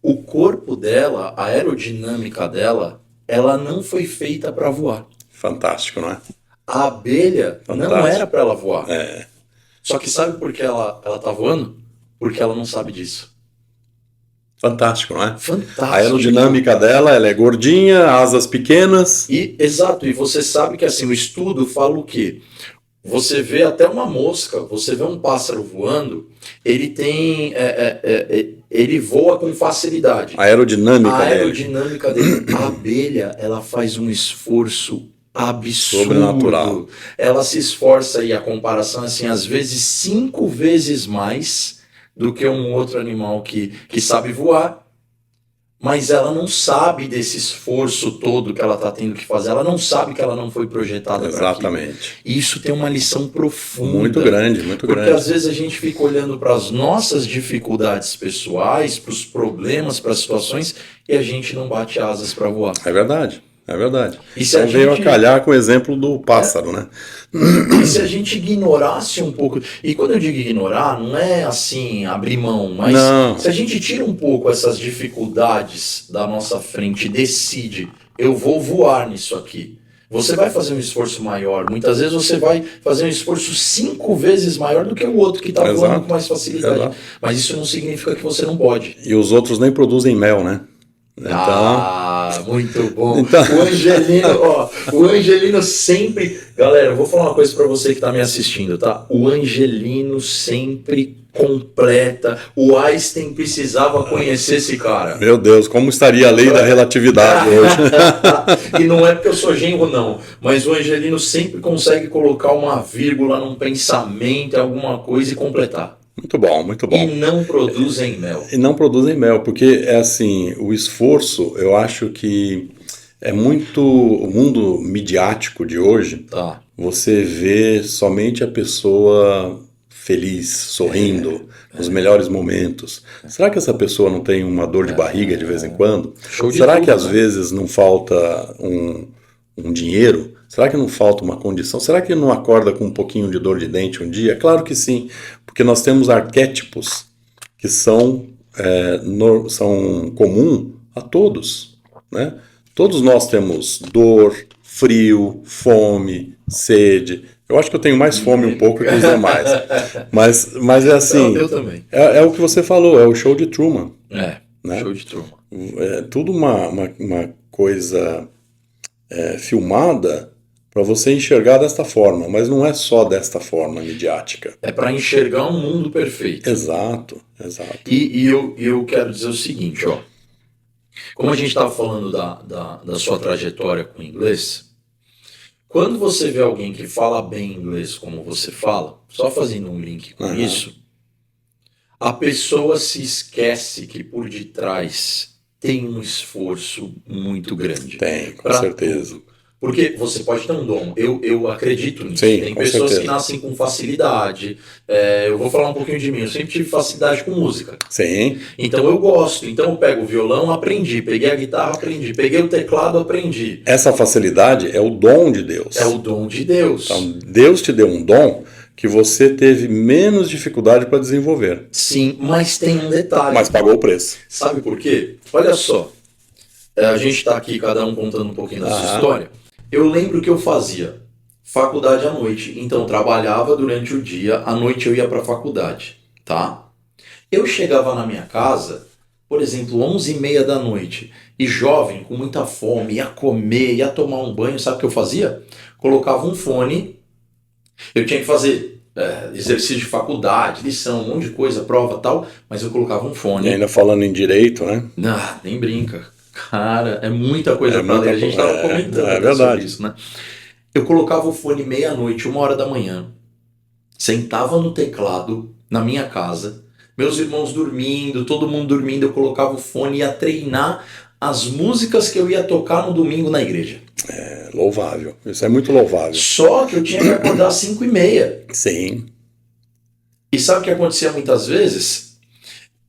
o corpo dela, a aerodinâmica dela, ela não foi feita para voar. Fantástico, não é? A abelha não era para ela voar. É. Só que sabe por que ela tá voando? Porque ela não sabe disso. Fantástico, não é? Fantástico. A aerodinâmica dela, ela é gordinha, asas pequenas. Exato, e você sabe que assim, o estudo fala o quê? Você vê até uma mosca, você vê um pássaro voando, ele tem. Ele voa com facilidade. A aerodinâmica dele. A abelha, ela faz um esforço absurdo. Sobrenatural. Ela se esforça, e a comparação assim, às vezes 5 vezes mais do que um outro animal que sabe voar. Mas ela não sabe desse esforço todo que ela está tendo que fazer. Ela não sabe que ela não foi projetada para aquilo. Exatamente. E isso tem uma lição profunda. Muito grande, muito grande. Porque às vezes a gente fica olhando para as nossas dificuldades pessoais, para os problemas, para as situações, e a gente não bate asas para voar. É verdade. É verdade. Então veio a calhar com o exemplo do pássaro, né? E se a gente ignorasse um pouco... E quando eu digo ignorar, não é assim, abrir mão, mas se a gente tira um pouco essas dificuldades da nossa frente e decide, eu vou voar nisso aqui. Você vai fazer um esforço maior. Muitas vezes você vai fazer um esforço 5 vezes maior do que o outro que está voando com mais facilidade. Exato. Mas isso não significa que você não pode. E os outros nem produzem mel, né? Então... muito bom. Então... O Angelino sempre... Galera, eu vou falar uma coisa pra você que tá me assistindo, tá? O Angelino sempre completa. O Einstein precisava conhecer esse cara. Meu Deus, como estaria a lei da relatividade hoje? E não é porque eu sou genro, não. Mas o Angelino sempre consegue colocar uma vírgula num pensamento, alguma coisa e completar. Muito bom, muito bom. E não produzem mel. E não produzem mel, porque é assim, o esforço, eu acho que é muito... O mundo midiático de hoje, você vê somente a pessoa feliz, sorrindo, nos melhores momentos. Será que essa pessoa não tem uma dor de barriga de vez em quando? Será que às vezes não falta um dinheiro? Será que não falta uma condição? Será que não acorda com um pouquinho de dor de dente um dia? Claro que sim, porque nós temos arquétipos que são comum a todos, né? Todos nós temos dor, frio, fome, sede. Eu acho que eu tenho mais fome um pouco que os demais. Mas é assim... Eu também. É o que você falou, é o show de Truman. Né? Show de Truman. É tudo uma coisa filmada para você enxergar desta forma, mas não é só desta forma midiática. É para enxergar um mundo perfeito. Exato. E eu quero dizer o seguinte, ó. Como a gente estava falando da sua trajetória com o inglês, quando você vê alguém que fala bem inglês como você fala, só fazendo um link com isso, a pessoa se esquece que por detrás tem um esforço muito grande. Tem, com certeza. Tudo. Porque você pode ter um dom, eu acredito nisso. Sim, tem pessoas que nascem com facilidade. Eu vou falar um pouquinho de mim, eu sempre tive facilidade com música. Sim. Então eu gosto, então eu pego o violão, aprendi, peguei a guitarra, aprendi, peguei o teclado, aprendi. Essa facilidade é o dom de Deus. É o dom de Deus. Então Deus te deu um dom que você teve menos dificuldade para desenvolver. Sim, mas tem um detalhe. Mas pagou o preço. Sabe por quê? Olha só, a gente está aqui, cada um contando um pouquinho da sua história. Eu lembro que eu fazia faculdade à noite, então eu trabalhava durante o dia, à noite eu ia para a faculdade, tá? Eu chegava na minha casa, por exemplo, 11h30 da noite, e jovem, com muita fome, ia comer, ia tomar um banho, sabe o que eu fazia? Colocava um fone, eu tinha que fazer exercício de faculdade, lição, um monte de coisa, prova e tal, mas eu colocava um fone. E ainda falando em direito, né? Nem brinca. Cara, é muita coisa pra ler. A gente estava comentando sobre isso, né? Eu colocava o fone meia-noite, 1h da manhã, sentava no teclado, na minha casa, meus irmãos dormindo, todo mundo dormindo, eu colocava o fone e ia treinar as músicas que eu ia tocar no domingo na igreja. É louvável. Isso é muito louvável. Só que eu tinha que acordar às 5h30. Sim. E sabe o que acontecia muitas vezes?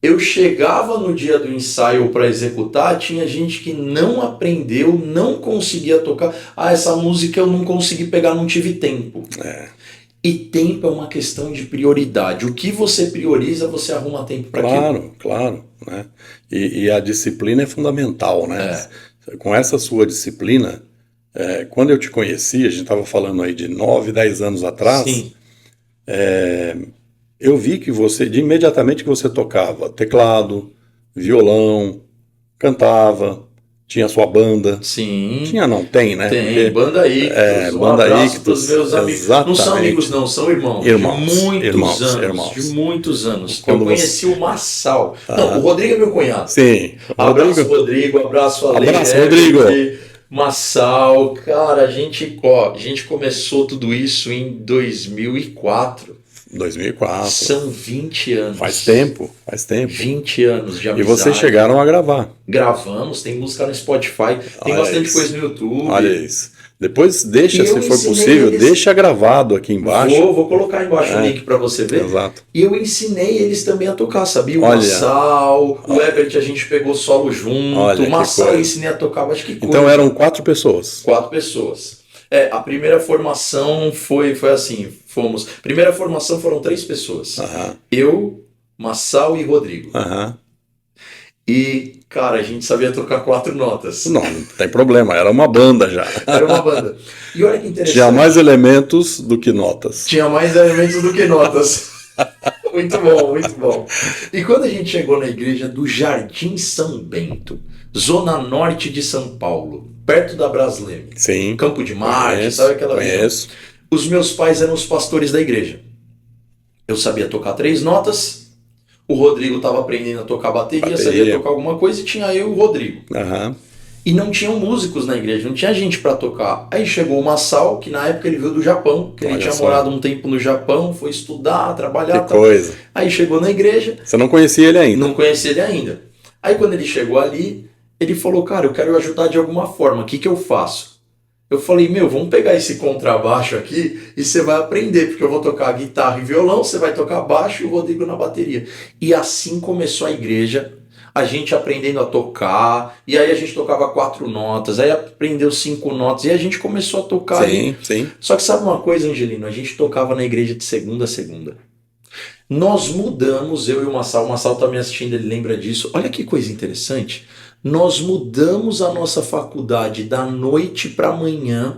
Eu chegava no dia do ensaio para executar, tinha gente que não aprendeu, não conseguia tocar. Ah, essa música eu não consegui pegar, não tive tempo. E tempo é uma questão de prioridade. O que você prioriza, você arruma tempo para aquilo. Claro. Né? E a disciplina é fundamental, né? Com essa sua disciplina, quando eu te conheci, a gente estava falando aí de 9, 10 anos atrás. Sim. Eu vi que imediatamente que você tocava teclado, violão, cantava, tinha sua banda. Sim. Tinha não, tem, né? Tem, porque, Banda Ictus. Banda abraço Ictus, pros meus amigos. exatamente. Não são amigos não, são irmãos. De muitos anos. Quando eu conheci o Massal. Ah. Não, o Rodrigo é meu cunhado. Sim. Abraço, Rodrigo. Abraço, Ale. Abraço, Rodrigo. Massal. Cara, a gente começou tudo isso em 2004. 2004. São 20 anos. Faz tempo. 20 anos de amizade. E vocês chegaram a gravar. Gravamos, tem música no Spotify, tem bastante coisa no YouTube. Olha isso. Depois deixa, se for possível, deixa gravado aqui embaixo. Vou colocar embaixo o link para você ver. Exato. E eu ensinei eles também a tocar, sabia? O Massal, o Ebert a gente pegou solo junto. O Massal eu ensinei a tocar, acho que Então eram 4 pessoas. 4 pessoas. A primeira formação foi assim, primeira formação foram 3 pessoas. Eu, Massal e Rodrigo. E, cara, a gente sabia tocar 4 notas. Não tem problema, era uma banda já. Era uma banda. E olha que interessante. Tinha mais elementos do que notas. Muito bom, muito bom. E quando a gente chegou na igreja do Jardim São Bento, zona norte de São Paulo, perto da Brasleme. Sim. Campo de Marte, sabe aquela região? Os meus pais eram os pastores da igreja. Eu sabia tocar 3 notas. O Rodrigo estava aprendendo a tocar bateria, sabia tocar alguma coisa, e tinha eu e o Rodrigo. E não tinham músicos na igreja, não tinha gente para tocar. Aí chegou o Massal, que na época ele veio do Japão, que ele tinha morado um tempo no Japão, foi estudar, trabalhar. Que coisa. Aí chegou na igreja. Você não conhecia ele ainda? Não conhecia ele ainda. Aí quando ele chegou ali, ele falou, cara, eu quero ajudar de alguma forma, o que eu faço? Eu falei, vamos pegar esse contrabaixo aqui e você vai aprender, porque eu vou tocar guitarra e violão, você vai tocar baixo e o Rodrigo na bateria. E assim começou a igreja, a gente aprendendo a tocar, e aí a gente tocava 4 notas, aí aprendeu 5 notas, e a gente começou a tocar. Sim. Só que sabe uma coisa, Angelino? A gente tocava na igreja de segunda a segunda. Nós mudamos, eu e o Massal tá me assistindo, ele lembra disso. Olha que coisa interessante. Nós mudamos a nossa faculdade da noite para manhã.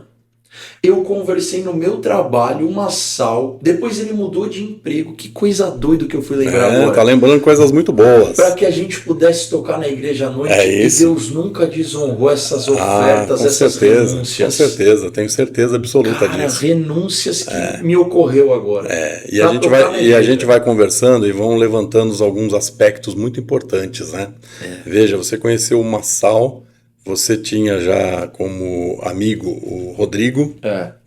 Eu conversei no meu trabalho, o Massal, depois ele mudou de emprego. Que coisa doida que eu fui lembrar agora. Tá lembrando coisas muito boas. Para que a gente pudesse tocar na igreja à noite. E Deus nunca desonrou essas ofertas, essas renúncias. Com certeza, tenho certeza absoluta disso. Renúncias que me ocorreu agora. E a gente vai conversando e vão levantando alguns aspectos muito importantes, né? Veja, você conheceu o Massal. Você tinha já como amigo o Rodrigo,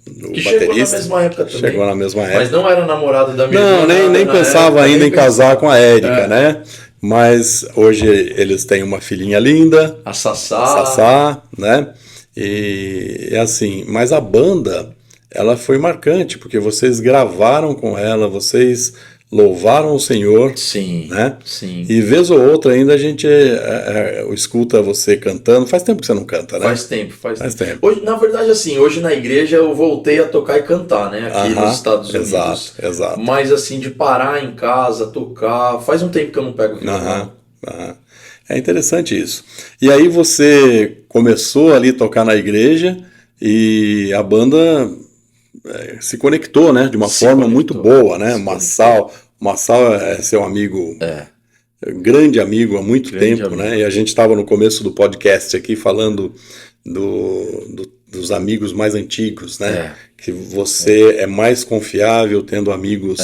o que baterista. Chegou na mesma época também. Chegou na mesma época. Mas não era namorado da minha irmã. Não, nem pensava ainda em casar com a Érica, né? Mas hoje eles têm uma filhinha linda. A Sassá. Né? E assim, mas a banda, ela foi marcante, porque vocês gravaram com ela, vocês louvaram o Senhor. Sim, né? Sim. E vez ou outra ainda a gente escuta você cantando. Faz tempo que você não canta, né? Faz tempo. Hoje, na verdade, assim, hoje na igreja eu voltei a tocar e cantar, né? Aqui nos Estados Unidos. Exato. Mas assim, de parar em casa, tocar, faz um tempo que eu não pego violão. É interessante isso. E aí você começou ali a tocar na igreja e a banda se conectou, né? De uma forma muito boa, né? Massal é seu amigo, grande amigo há muito tempo, né? E a gente estava no começo do podcast aqui falando dos amigos mais antigos, né? Que você é mais confiável tendo amigos.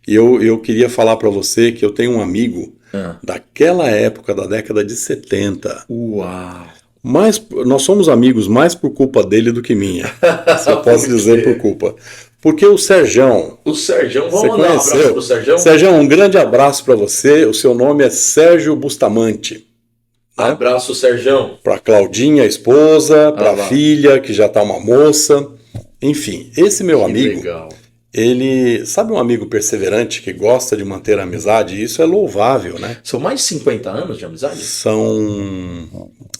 E eu queria falar para você que eu tenho um amigo daquela época, da década de 70. Uau! Mas nós somos amigos mais por culpa dele do que minha. Se eu posso dizer por culpa. Porque o Serjão... vamos mandar um abraço pro Serjão? Serjão, um grande abraço para você. O seu nome é Sérgio Bustamante, Abraço, Serjão. Para Claudinha, a esposa, para a filha, que já está uma moça. Enfim, esse meu amigo, legal. Ele, sabe, um amigo perseverante que gosta de manter a amizade? Isso é louvável, né? São mais de 50 anos de amizade?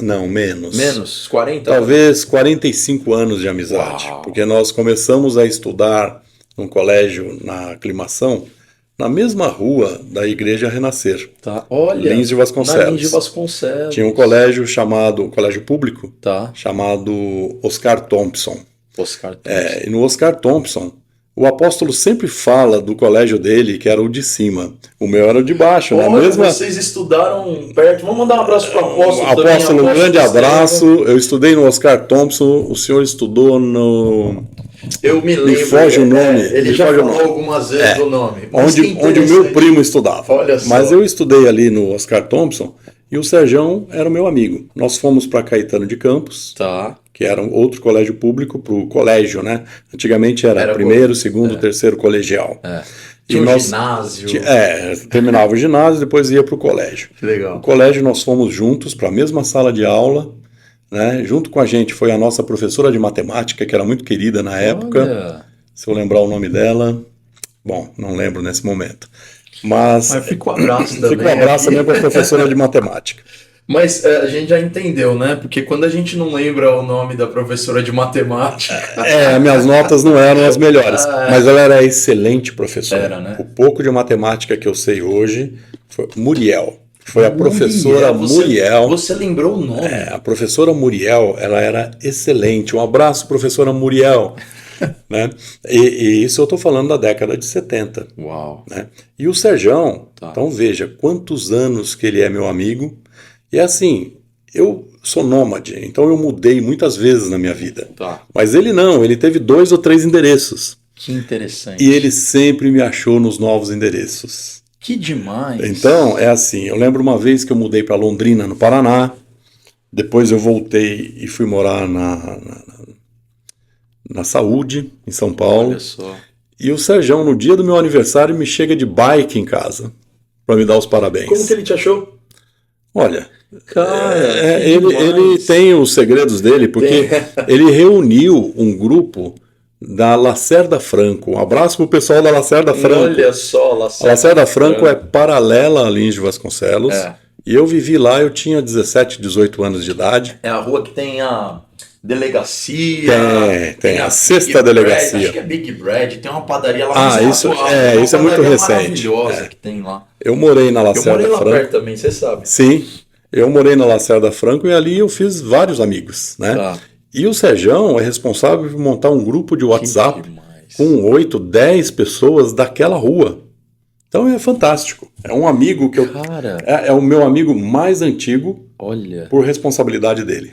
Não, menos. Menos? 40? Talvez 45 anos de amizade. Uau. Porque nós começamos a estudar num colégio na Aclimação, na mesma rua da Igreja Renascer. Tá. Olha, Lins de Vasconcelos. na Lins de Vasconcelos. Tinha um colégio público, chamado Oscar Thompson. Oscar Thompson. E no Oscar Thompson, o apóstolo sempre fala do colégio dele, que era o de cima. O meu era o de baixo. Olha, vocês estudaram perto. Vamos mandar um abraço para o apóstolo. Apóstolo, um grande abraço. Eu estudei no Oscar Thompson, o senhor estudou no... Eu me lembro. Me foge o nome. Ele já falou algumas vezes o nome. Onde o meu primo estudava. Olha só. Mas eu estudei ali no Oscar Thompson e o Serjão era o meu amigo. Nós fomos para Caetano de Campos. Que era um outro colégio público, para o colégio, né? Antigamente era primeiro, segundo, terceiro colegial. Tinha um ginásio. Terminava o ginásio, depois ia para o colégio. Que legal. O colégio nós fomos juntos para a mesma sala de aula, né? Junto com a gente foi a nossa professora de matemática, que era muito querida na época. Olha. Se eu lembrar o nome dela, bom, não lembro nesse momento. Mas fica um abraço também. Fica um abraço também para a professora de matemática. Mas a gente já entendeu, né? Porque quando a gente não lembra o nome da professora de matemática... minhas notas não eram as melhores. Mas ela era excelente professora. Era, né? O pouco de matemática que eu sei hoje foi Muriel. Foi a professora Muriel. Você lembrou o nome? A professora Muriel, ela era excelente. Um abraço, professora Muriel. Né? E isso eu estou falando da década de 70. Uau! Né? E o Serjão, então veja quantos anos que ele é meu amigo. E assim, eu sou nômade, então eu mudei muitas vezes na minha vida. Mas ele não, ele teve 2 ou 3 endereços. Que interessante. E ele sempre me achou nos novos endereços. Que demais! Então, é assim, eu lembro uma vez que eu mudei para Londrina, no Paraná. Depois eu voltei e fui morar na Saúde, em São Paulo. Olha só. E o Serjão, no dia do meu aniversário, me chega de bike em casa para me dar os parabéns. Como que ele te achou? Olha, cara, ele tem os segredos dele, porque ele reuniu um grupo da Lacerda Franco. Um abraço pro pessoal da Lacerda Franco. Olha só, Lacerda Franco é paralela a Lins de Vasconcelos. E eu vivi lá, eu tinha 17, 18 anos de idade. É a rua que tem a delegacia. Tem a sexta delegacia. Acho que é Big Bread, tem uma padaria lá. Isso é muito recente. Maravilhosa que tem lá. Eu morei na Lacerda Franco. Eu morei lá perto também, você sabe. Sim, eu morei na Lacerda Franco e ali eu fiz vários amigos, né? E o Serjão é responsável por montar um grupo de WhatsApp com 8, 10 pessoas daquela rua. Então é fantástico. É um amigo que é o meu amigo mais antigo. Olha. Por responsabilidade dele.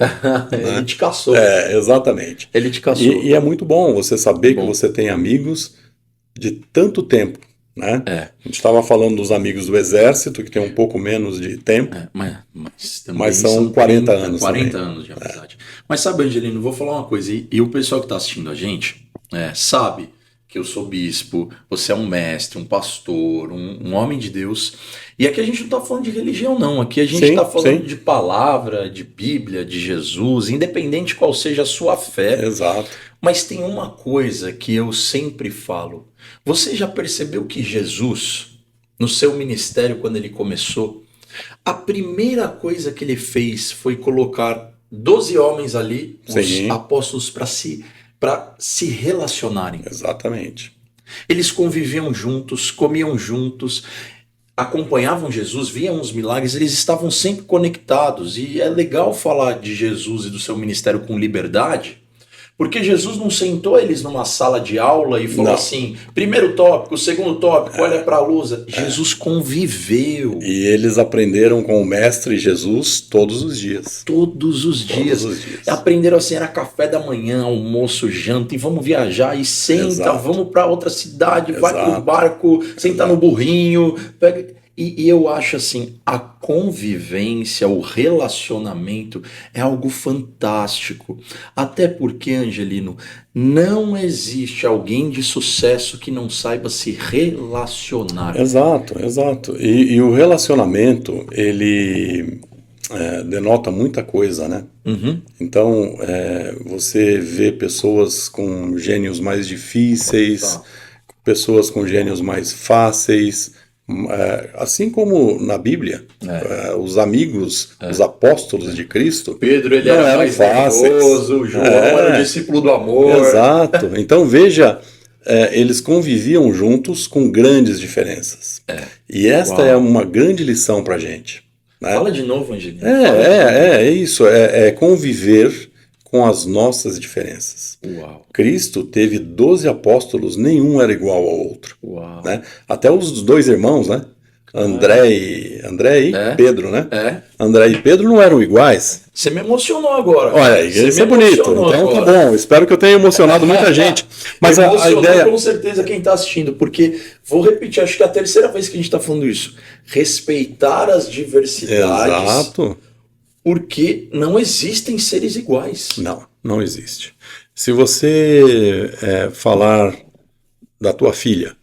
Ele te caçou. Exatamente. Ele te caçou. E é muito bom você saber que você tem amigos de tanto tempo. Né? A gente estava falando dos amigos do Exército, que tem um pouco menos de tempo. Mas são 40 anos. 40 anos de amizade. Mas sabe, Angelino, vou falar uma coisa. E o pessoal que está assistindo a gente sabe que eu sou bispo, você é um mestre, um pastor, um homem de Deus. E aqui a gente não está falando de religião, não. Aqui a gente está falando de palavra, de Bíblia, de Jesus, independente qual seja a sua fé. Exato. Mas tem uma coisa que eu sempre falo. Você já percebeu que Jesus, no seu ministério, quando ele começou, a primeira coisa que ele fez foi colocar 12 homens ali, os apóstolos, para se relacionarem. Exatamente. Eles conviviam juntos, comiam juntos, acompanhavam Jesus, viam os milagres, eles estavam sempre conectados. E é legal falar de Jesus e do seu ministério com liberdade, porque Jesus não sentou eles numa sala de aula e falou assim, primeiro tópico, segundo tópico, olha para a luz. Jesus conviveu. E eles aprenderam com o mestre Jesus todos os dias. Todos os dias. Aprenderam assim, era café da manhã, almoço, janta, e vamos viajar, e senta, vamos para outra cidade, vai pro barco, senta no burrinho, pega... E eu acho assim, a convivência, o relacionamento é algo fantástico. Até porque, Angelino, não existe alguém de sucesso que não saiba se relacionar. Exato. E o relacionamento, ele denota muita coisa, né? Uhum. Então, você vê pessoas com gênios mais difíceis, pessoas com gênios mais fáceis, assim como na Bíblia, os amigos, os apóstolos de Cristo, Pedro, ele era mais nervoso, João era o discípulo do amor. Exato. Então, veja, eles conviviam juntos com grandes diferenças. E esta é uma grande lição para a gente. Né? Fala de novo, Angelina. É isso, é conviver com as nossas diferenças. Uau. Cristo teve 12 apóstolos, nenhum era igual ao outro. Uau. Né? Até os dois irmãos, né? André e Pedro, né? André e Pedro não eram iguais. Você me emocionou agora. Olha, isso é bonito. Então agora. Tá bom. Espero que eu tenha emocionado muita gente. Mas a ideia... com certeza quem está assistindo, porque, vou repetir, acho que é a terceira vez que a gente está falando isso. Respeitar as diversidades. Exato. Porque não existem seres iguais. Não existe. Se você falar da tua filha...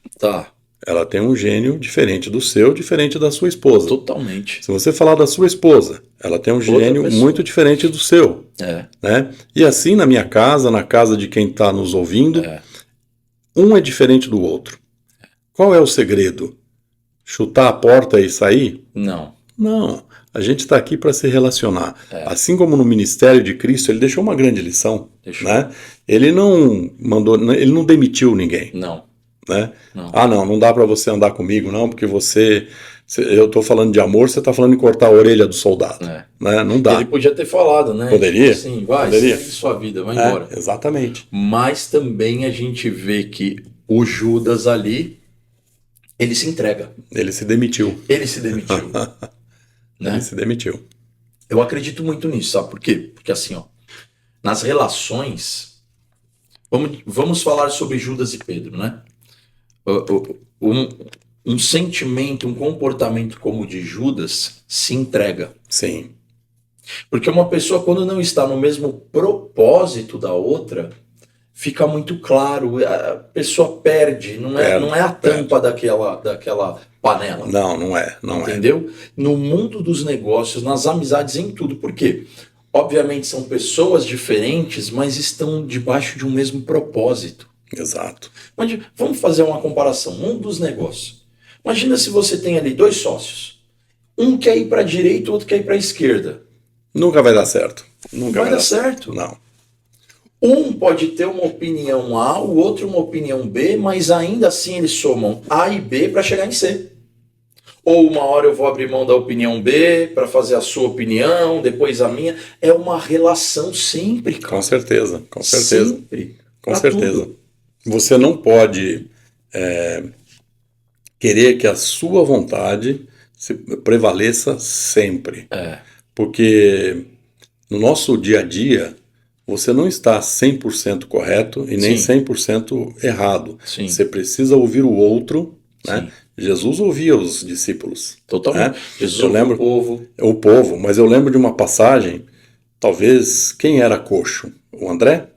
Ela tem um gênio diferente do seu, diferente da sua esposa. Totalmente. Se você falar da sua esposa, ela tem um gênio muito diferente do seu. Né? E assim na minha casa, na casa de quem está nos ouvindo, um é diferente do outro. Qual é o segredo? Chutar a porta e sair? Não. A gente está aqui para se relacionar. Assim como no ministério de Cristo, ele deixou uma grande lição. Né? Ele não demitiu ninguém. Né? Não dá para você andar comigo, não, porque eu estou falando de amor, você está falando em cortar a orelha do soldado. Né? Não dá. Ele podia ter falado, né? Poderia? Sim, segue sua vida, vai embora. Exatamente. Mas também a gente vê que o Judas ali, ele se entrega. Ele se demitiu. Né? Ele se demitiu. Eu acredito muito nisso, sabe por quê? Porque assim, nas relações, vamos falar sobre Judas e Pedro, né? Um sentimento, um comportamento como o de Judas se entrega. Sim. Porque uma pessoa, quando não está no mesmo propósito da outra, fica muito claro, a pessoa perde, não é a tampa daquela panela. Não é. Entendeu? No mundo dos negócios, nas amizades, em tudo. Por quê? Obviamente são pessoas diferentes, mas estão debaixo de um mesmo propósito. Exato. Mas vamos fazer uma comparação. Mundo dos negócios. Imagina se você tem ali 2 sócios. Um quer ir para a direita, o outro quer ir para a esquerda. Nunca vai dar certo. Nunca vai dar certo. Não. Um pode ter uma opinião A, o outro uma opinião B, mas ainda assim eles somam A e B para chegar em C. Ou uma hora eu vou abrir mão da opinião B para fazer a sua opinião, depois a minha. É uma relação sempre, cara. Com certeza. Sempre. Com certeza. Tudo. Você não pode querer que a sua vontade prevaleça sempre. Porque no nosso dia a dia, você não está 100% correto e nem 100% errado. Sim. Você precisa ouvir o outro. Né? Jesus ouvia os discípulos. Totalmente. Jesus ouvia o povo. Mas eu lembro de uma passagem, talvez, quem era coxo? O André?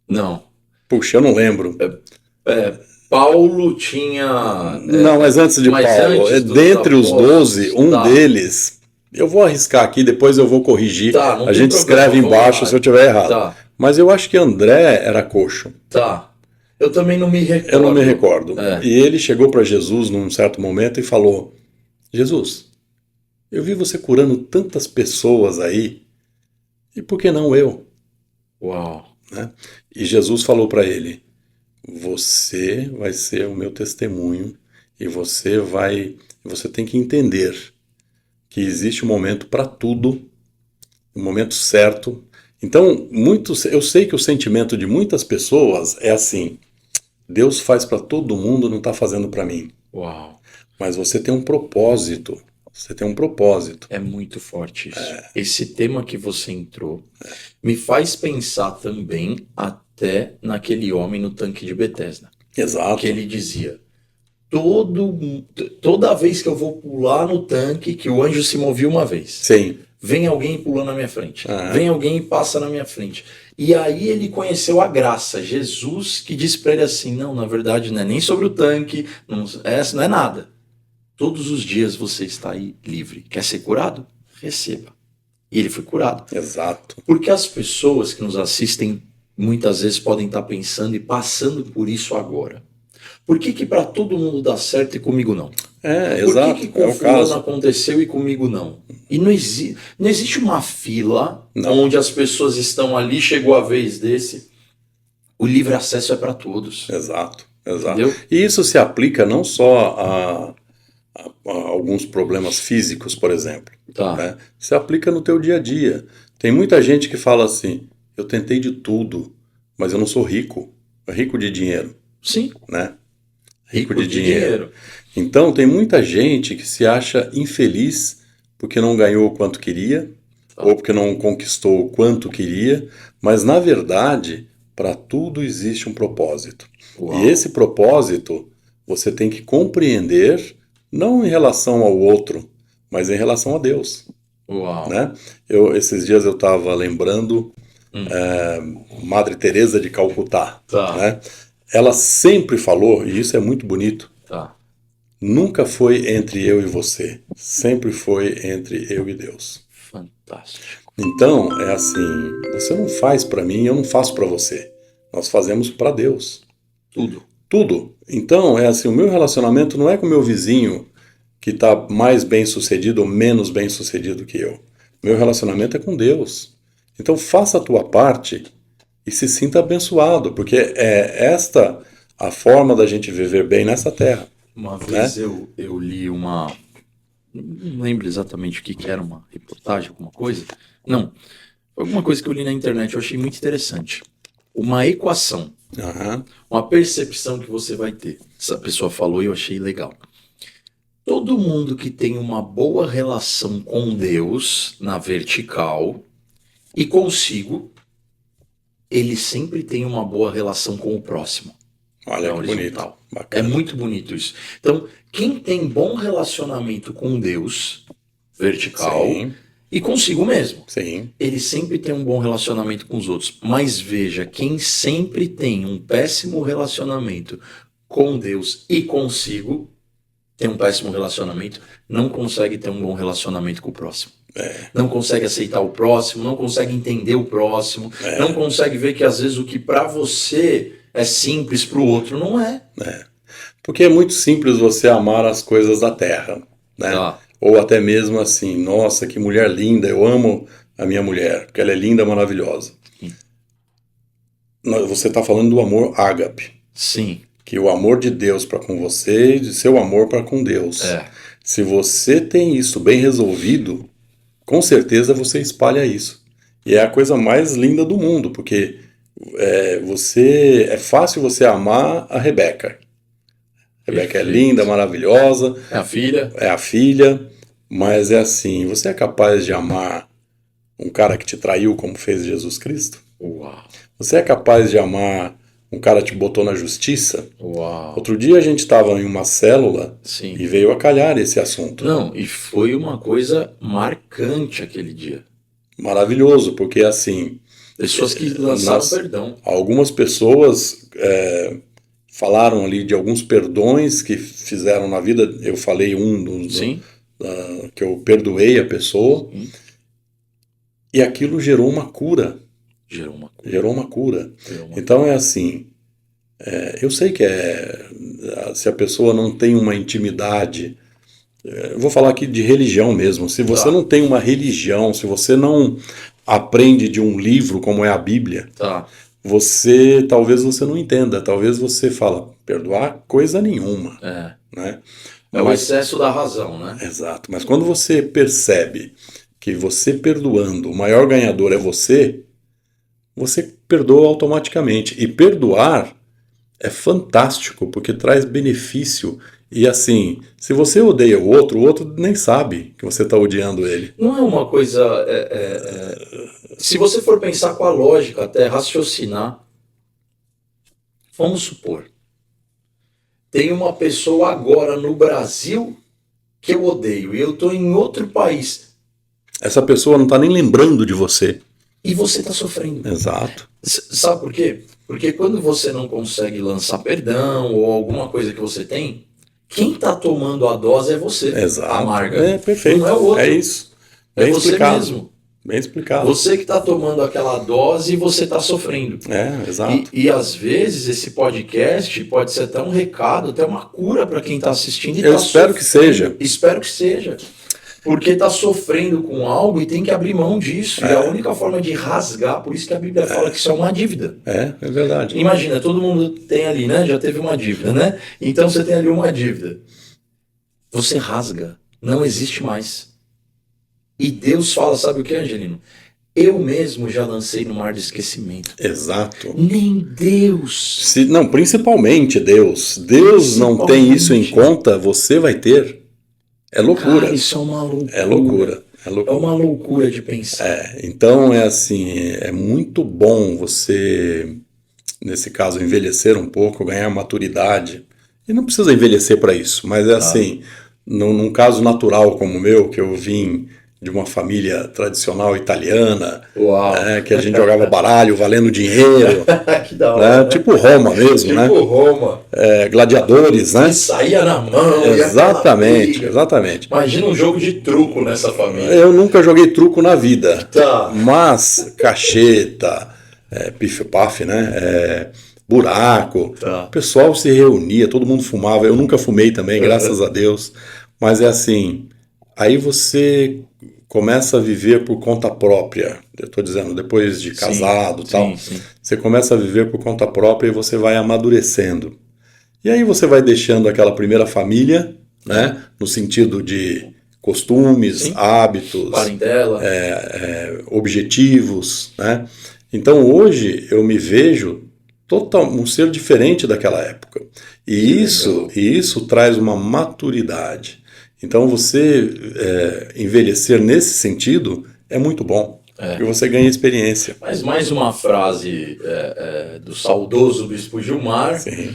Não. Puxa, eu não lembro. Paulo tinha... Não, mas antes de Paulo, dentre os 12, deles... Eu vou arriscar aqui, depois eu vou corrigir. A gente escreve embaixo se eu estiver errado. Mas eu acho que André era coxo. Eu também não me recordo. Eu não me recordo. E ele chegou para Jesus num certo momento e falou: Jesus, eu vi você curando tantas pessoas aí, e por que não eu? Uau! Né? E Jesus falou para ele: você vai ser o meu testemunho e você tem que entender que existe um momento para tudo, um momento certo. Então, eu sei que o sentimento de muitas pessoas é assim: Deus faz para todo mundo, não está fazendo para mim. Uau! Mas você tem um propósito. Você tem um propósito. É muito forte isso. Esse tema que você entrou me faz pensar também até naquele homem no tanque de Betesda. Exato. Que ele dizia: toda vez que eu vou pular no tanque, que o anjo se movia uma vez. Sim. Vem alguém e pula na minha frente. Vem alguém e passa na minha frente. E aí ele conheceu a graça. Jesus que disse para ele assim: não, na verdade não é nem sobre o tanque, não é nada. Todos os dias você está aí livre. Quer ser curado? Receba. E ele foi curado. Exato. Porque as pessoas que nos assistem muitas vezes podem estar pensando e passando por isso agora. Por que para todo mundo dá certo e comigo não? Exato. Por que com fulano aconteceu e comigo não? E não existe uma fila onde as pessoas estão ali, chegou a vez desse. O livre acesso é para todos. Exato. Entendeu? E isso se aplica não só a alguns problemas físicos, por exemplo. Né? Se aplica no teu dia a dia. Tem muita gente que fala assim, eu tentei de tudo, mas eu não sou rico. Rico de dinheiro. Sim. Né? Rico de dinheiro. Então, tem muita gente que se acha infeliz porque não ganhou o quanto queria, ou porque não conquistou o quanto queria, mas, na verdade, para tudo existe um propósito. Uau. E esse propósito você tem que compreender, não em relação ao outro, mas em relação a Deus. Uau. Né? Esses dias eu estava lembrando Madre Teresa de Calcutá. Né? Ela sempre falou, e isso é muito bonito, nunca foi entre eu e você, sempre foi entre eu e Deus. Fantástico. Então, é assim, você não faz para mim, eu não faço para você. Nós fazemos para Deus. Tudo. Então, é assim, o meu relacionamento não é com o meu vizinho que está mais bem sucedido ou menos bem sucedido que eu. Meu relacionamento é com Deus. Então, faça a tua parte e se sinta abençoado, porque é esta a forma da gente viver bem nessa terra. Uma vez eu li uma... Não lembro exatamente o que era, uma reportagem, alguma coisa. Não, foi alguma coisa que eu li na internet, eu achei muito interessante. Uma equação, uma percepção que você vai ter. Essa pessoa falou e eu achei legal. Todo mundo que tem uma boa relação com Deus na vertical e consigo, ele sempre tem uma boa relação com o próximo. Olha, que bonito. É muito bonito isso. Então, quem tem bom relacionamento com Deus, vertical, sim, e consigo mesmo, sim, ele sempre tem um bom relacionamento com os outros. Mas veja, quem sempre tem um péssimo relacionamento com Deus e consigo, tem um péssimo relacionamento, não consegue ter um bom relacionamento com o próximo. Não consegue aceitar o próximo, não consegue entender o próximo, não consegue ver que às vezes o que para você é simples, para o outro não é. Porque é muito simples você amar as coisas da terra, né? Ou até mesmo assim, nossa, que mulher linda, eu amo a minha mulher, porque ela é linda, maravilhosa. Você está falando do amor ágape. Sim. Que o amor de Deus para com você e seu amor para com Deus. Se você tem isso bem resolvido, com certeza você espalha isso. E é a coisa mais linda do mundo, porque é fácil você amar a Rebeca. Rebeca é linda, maravilhosa. É a filha. É a filha, mas é assim, você é capaz de amar um cara que te traiu como fez Jesus Cristo? Uau. Você é capaz de amar um cara que te botou na justiça? Uau. Outro dia a gente estava em uma célula, sim, e veio a calhar esse assunto. Não, e foi uma coisa marcante aquele dia. Maravilhoso, porque assim... Pessoas que lançaram perdão. Algumas pessoas falaram ali de alguns perdões que fizeram na vida. Eu falei que eu perdoei a pessoa. Sim. E aquilo gerou uma cura. Gerou uma cura. Então é assim, eu sei que se a pessoa não tem uma intimidade, eu vou falar aqui de religião mesmo, se você não tem uma religião, se você não aprende de um livro como é a Bíblia, talvez você não entenda, talvez você fala, perdoar coisa nenhuma. Né? O excesso da razão, né? Exato, mas quando você percebe que você perdoando, o maior ganhador é você perdoa automaticamente. E perdoar é fantástico, porque traz benefício. E assim, se você odeia o outro nem sabe que você está odiando ele. Não é uma coisa... Se você for pensar com a lógica, até raciocinar, vamos supor, tem uma pessoa agora no Brasil que eu odeio e eu estou em outro país. Essa pessoa não está nem lembrando de você. E você está sofrendo. Exato. Sabe por quê? Porque quando você não consegue lançar perdão ou alguma coisa que você tem, quem está tomando a dose é você. Exato. Amarga. Perfeito. Não é o outro. É isso. É você mesmo. Bem explicado. Você que está tomando aquela dose, você está sofrendo. Exato. E às vezes esse podcast pode ser até um recado, até uma cura para quem está assistindo. Eu espero que seja. Espero que seja. Porque está sofrendo com algo e tem que abrir mão disso. E a única forma de rasgar, por isso que a Bíblia fala que isso é uma dívida. É verdade. Imagina, todo mundo tem ali, né? Já teve uma dívida, né? Então você tem ali uma dívida. Você rasga. Não existe mais. E Deus fala, sabe o que, Angelino? Eu mesmo já lancei no mar de esquecimento. Exato. Nem Deus. Não, principalmente Deus. Deus não tem isso em conta, você vai ter. É loucura. Cara, isso é uma loucura. É loucura. É uma loucura de pensar. Então é assim, é muito bom você, nesse caso, envelhecer um pouco, ganhar maturidade. E não precisa envelhecer para isso, mas assim, num caso natural como o meu, que eu vim de uma família tradicional italiana, que a gente jogava baralho valendo dinheiro. Que da hora, né? Tipo Roma mesmo, né? Tipo Roma. Gladiadores, né? E saía na mão. Exatamente. Imagina um jogo de truco nessa família. Eu nunca joguei truco na vida. Tá. Mas cacheta, pif-paf, né? Buraco. Tá. O pessoal se reunia, todo mundo fumava. Eu nunca fumei também, graças a Deus. Mas é assim, aí você começa a viver por conta própria. Eu estou dizendo, depois de casado e tal. Sim. Você começa a viver por conta própria e você vai amadurecendo. E aí você vai deixando aquela primeira família, né? No sentido de costumes, hábitos, parentela, objetivos, né? Então hoje eu me vejo um ser diferente daquela época. E isso traz uma maturidade. Então você envelhecer nesse sentido é muito bom, porque você ganha experiência. Mas mais uma frase do saudoso Bispo Gilmar. Sim.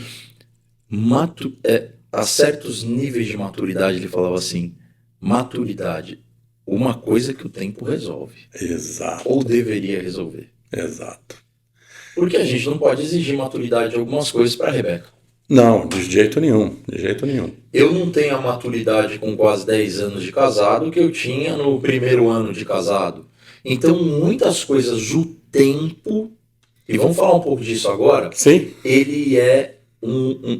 A certos níveis de maturidade, ele falava assim, maturidade, uma coisa que o tempo resolve. Exato. Ou deveria resolver. Exato. Porque a gente não pode exigir maturidade de algumas coisas para a Rebeca. Não, de jeito nenhum. Eu não tenho a maturidade com quase 10 anos de casado que eu tinha no primeiro ano de casado. Então, muitas coisas, o tempo, e vamos falar um pouco disso agora, sim, ele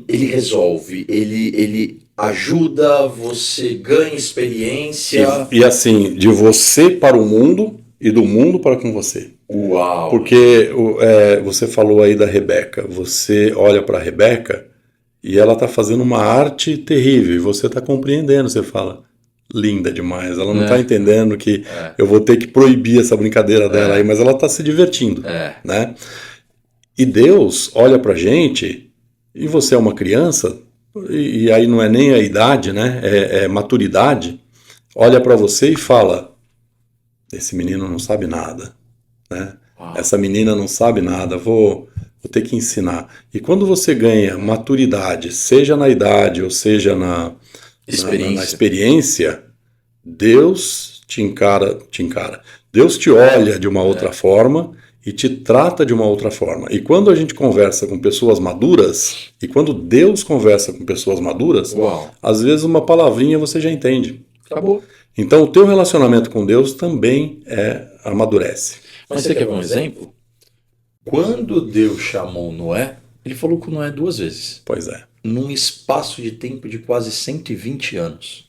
ele resolve, ele ajuda, você ganha experiência. E assim, de você para o mundo e do mundo para com você. Uau! Porque você falou aí da Rebeca, você olha para a Rebeca e ela está fazendo uma arte terrível, e você está compreendendo, você fala, linda demais, ela não está entendendo que eu vou ter que proibir essa brincadeira dela aí, mas ela está se divertindo, né? E Deus olha para a gente, e você é uma criança, e aí não é nem a idade, né? É maturidade, olha para você e fala, esse menino não sabe nada, né? Essa menina não sabe nada, vou ter que ensinar. E quando você ganha maturidade, seja na idade ou seja na experiência, Deus te encara. Deus te olha de uma outra forma e te trata de uma outra forma. E quando a gente conversa com pessoas maduras, e quando Deus conversa com pessoas maduras, às vezes uma palavrinha você já entende. Acabou. Então o teu relacionamento com Deus também amadurece. Mas você quer ver um exemplo? Quando Deus chamou Noé, ele falou com Noé 2 vezes. Pois é. Num espaço de tempo de quase 120 anos.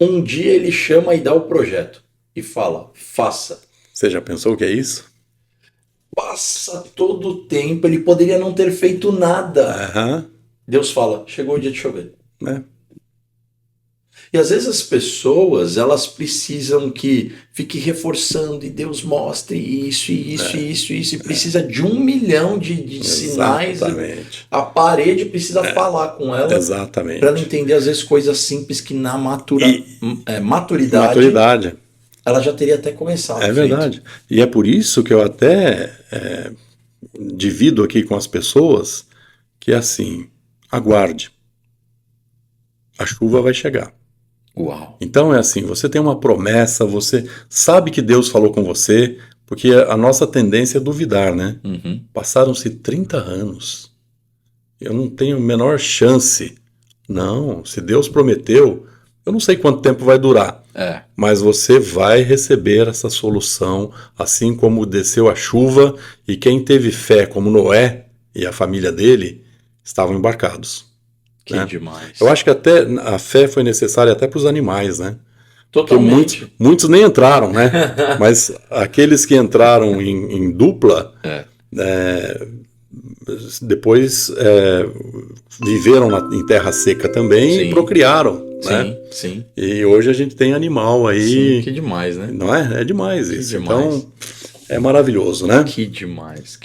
Um dia ele chama e dá o projeto. E fala, faça. Você já pensou o que é isso? Passa todo o tempo, ele poderia não ter feito nada. Deus fala, chegou o dia de chover. E às vezes as pessoas, elas precisam que fique reforçando e Deus mostre isso, e precisa de 1 milhão de sinais. Exatamente. A parede precisa falar com ela. Exatamente. Para ela entender às vezes coisas simples que na maturidade ela já teria até começado. É verdade. E é por isso que eu até divido aqui com as pessoas que é assim, aguarde. A chuva vai chegar. Uau. Então é assim, você tem uma promessa, você sabe que Deus falou com você, porque a nossa tendência é duvidar, né? Passaram-se 30 anos. Eu não tenho a menor chance. Não, se Deus prometeu, Eu não sei quanto tempo vai durar, mas você vai receber essa solução, assim como desceu a chuva e quem teve fé, como Noé e a família dele, estavam embarcados. Que demais. Eu acho que até a fé foi necessária até para os animais, né? Totalmente. Muitos nem entraram, né? Mas aqueles que entraram em dupla, depois viveram em terra seca também e procriaram, né? Sim. E hoje a gente tem animal aí. Sim, que demais, né? Não é? É demais isso. Demais. Então, é maravilhoso, né? Que demais.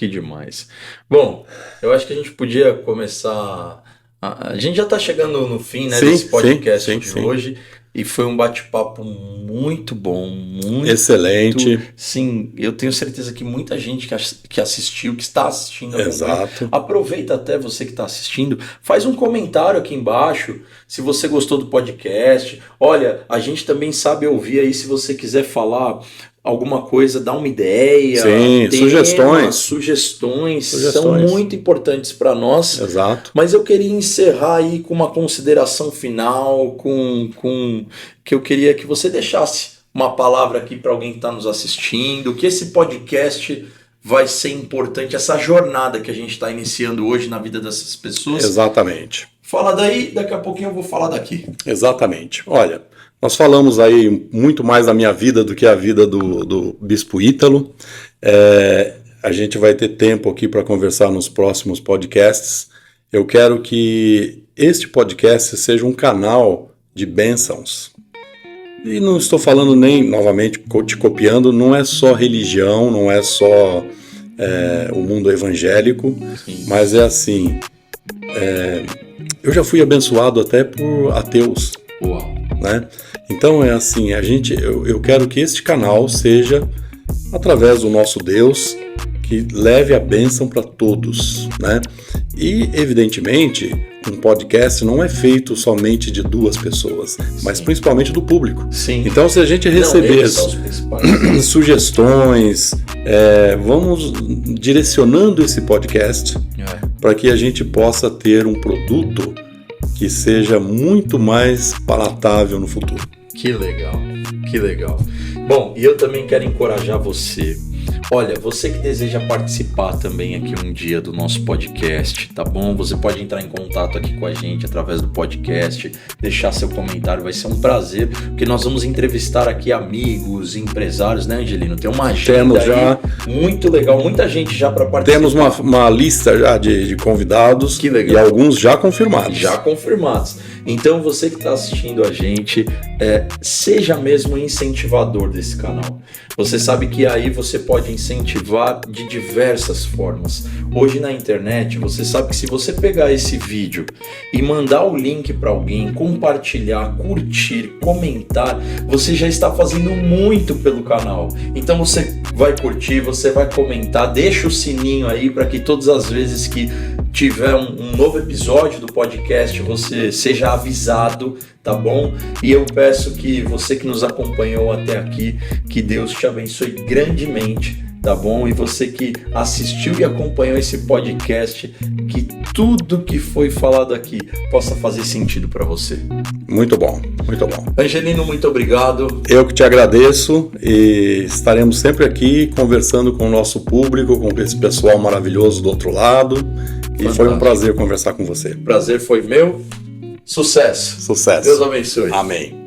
Bom, eu acho que a gente podia começar... A gente já está chegando no fim, né, desse podcast de hoje. E foi um bate-papo muito bom, muito excelente. Sim, eu tenho certeza que muita gente que assistiu, que está assistindo agora, exato. Aproveita até você que está assistindo, faz um comentário aqui embaixo se você gostou do podcast. Olha, a gente também sabe ouvir aí se você quiser falar alguma coisa, dar uma ideia. Sim, sugestões são muito importantes para nós. Exato. Mas eu queria encerrar aí com uma consideração final, que eu queria que você deixasse uma palavra aqui para alguém que está nos assistindo, que esse podcast vai ser importante, essa jornada que a gente está iniciando hoje na vida dessas pessoas. Exatamente. Fala daí, daqui a pouquinho eu vou falar daqui. Exatamente. Olha, nós falamos aí muito mais da minha vida do que a vida do Bispo Ítalo. A gente vai ter tempo aqui para conversar nos próximos podcasts. Eu quero que este podcast seja um canal de bênçãos. E não estou falando nem, novamente, te copiando, não é só religião, não é só o mundo evangélico, mas é assim, eu já fui abençoado até por ateus. Uau. Né? Então é assim, eu quero que este canal seja, através do nosso Deus, que leve a bênção para todos, né? E, evidentemente, um podcast não é feito somente de 2 pessoas, mas principalmente do público. Sim. Então, se a gente receber sugestões, vamos direcionando esse podcast para que a gente possa ter um produto que seja muito mais palatável no futuro. Que legal. Bom, e eu também quero encorajar você. Olha, você que deseja participar também aqui um dia do nosso podcast, tá bom? Você pode entrar em contato aqui com a gente através do podcast, deixar seu comentário, vai ser um prazer, porque nós vamos entrevistar aqui amigos, empresários, né, Angelino? Tem uma agenda já muito legal, muita gente já para participar. Temos uma lista já de convidados. Que legal. E alguns já confirmados. Então você que está assistindo a gente, seja mesmo incentivador desse canal. Você sabe que aí você pode incentivar de diversas formas. Hoje na internet, você sabe que se você pegar esse vídeo e mandar o link para alguém, compartilhar, curtir, comentar, você já está fazendo muito pelo canal. Então você vai curtir, você vai comentar, deixa o sininho aí para que todas as vezes que tiver um novo episódio do podcast, você seja avisado, tá bom? E eu peço que você que nos acompanhou até aqui, que Deus te abençoe grandemente, tá bom? E você que assistiu e acompanhou esse podcast, que tudo que foi falado aqui possa fazer sentido para você. Muito bom. Angelino, muito obrigado. Eu que te agradeço e estaremos sempre aqui conversando com o nosso público, com esse pessoal maravilhoso do outro lado. E foi um prazer conversar com você. Prazer foi meu. Sucesso. Sucesso. Deus abençoe. Amém.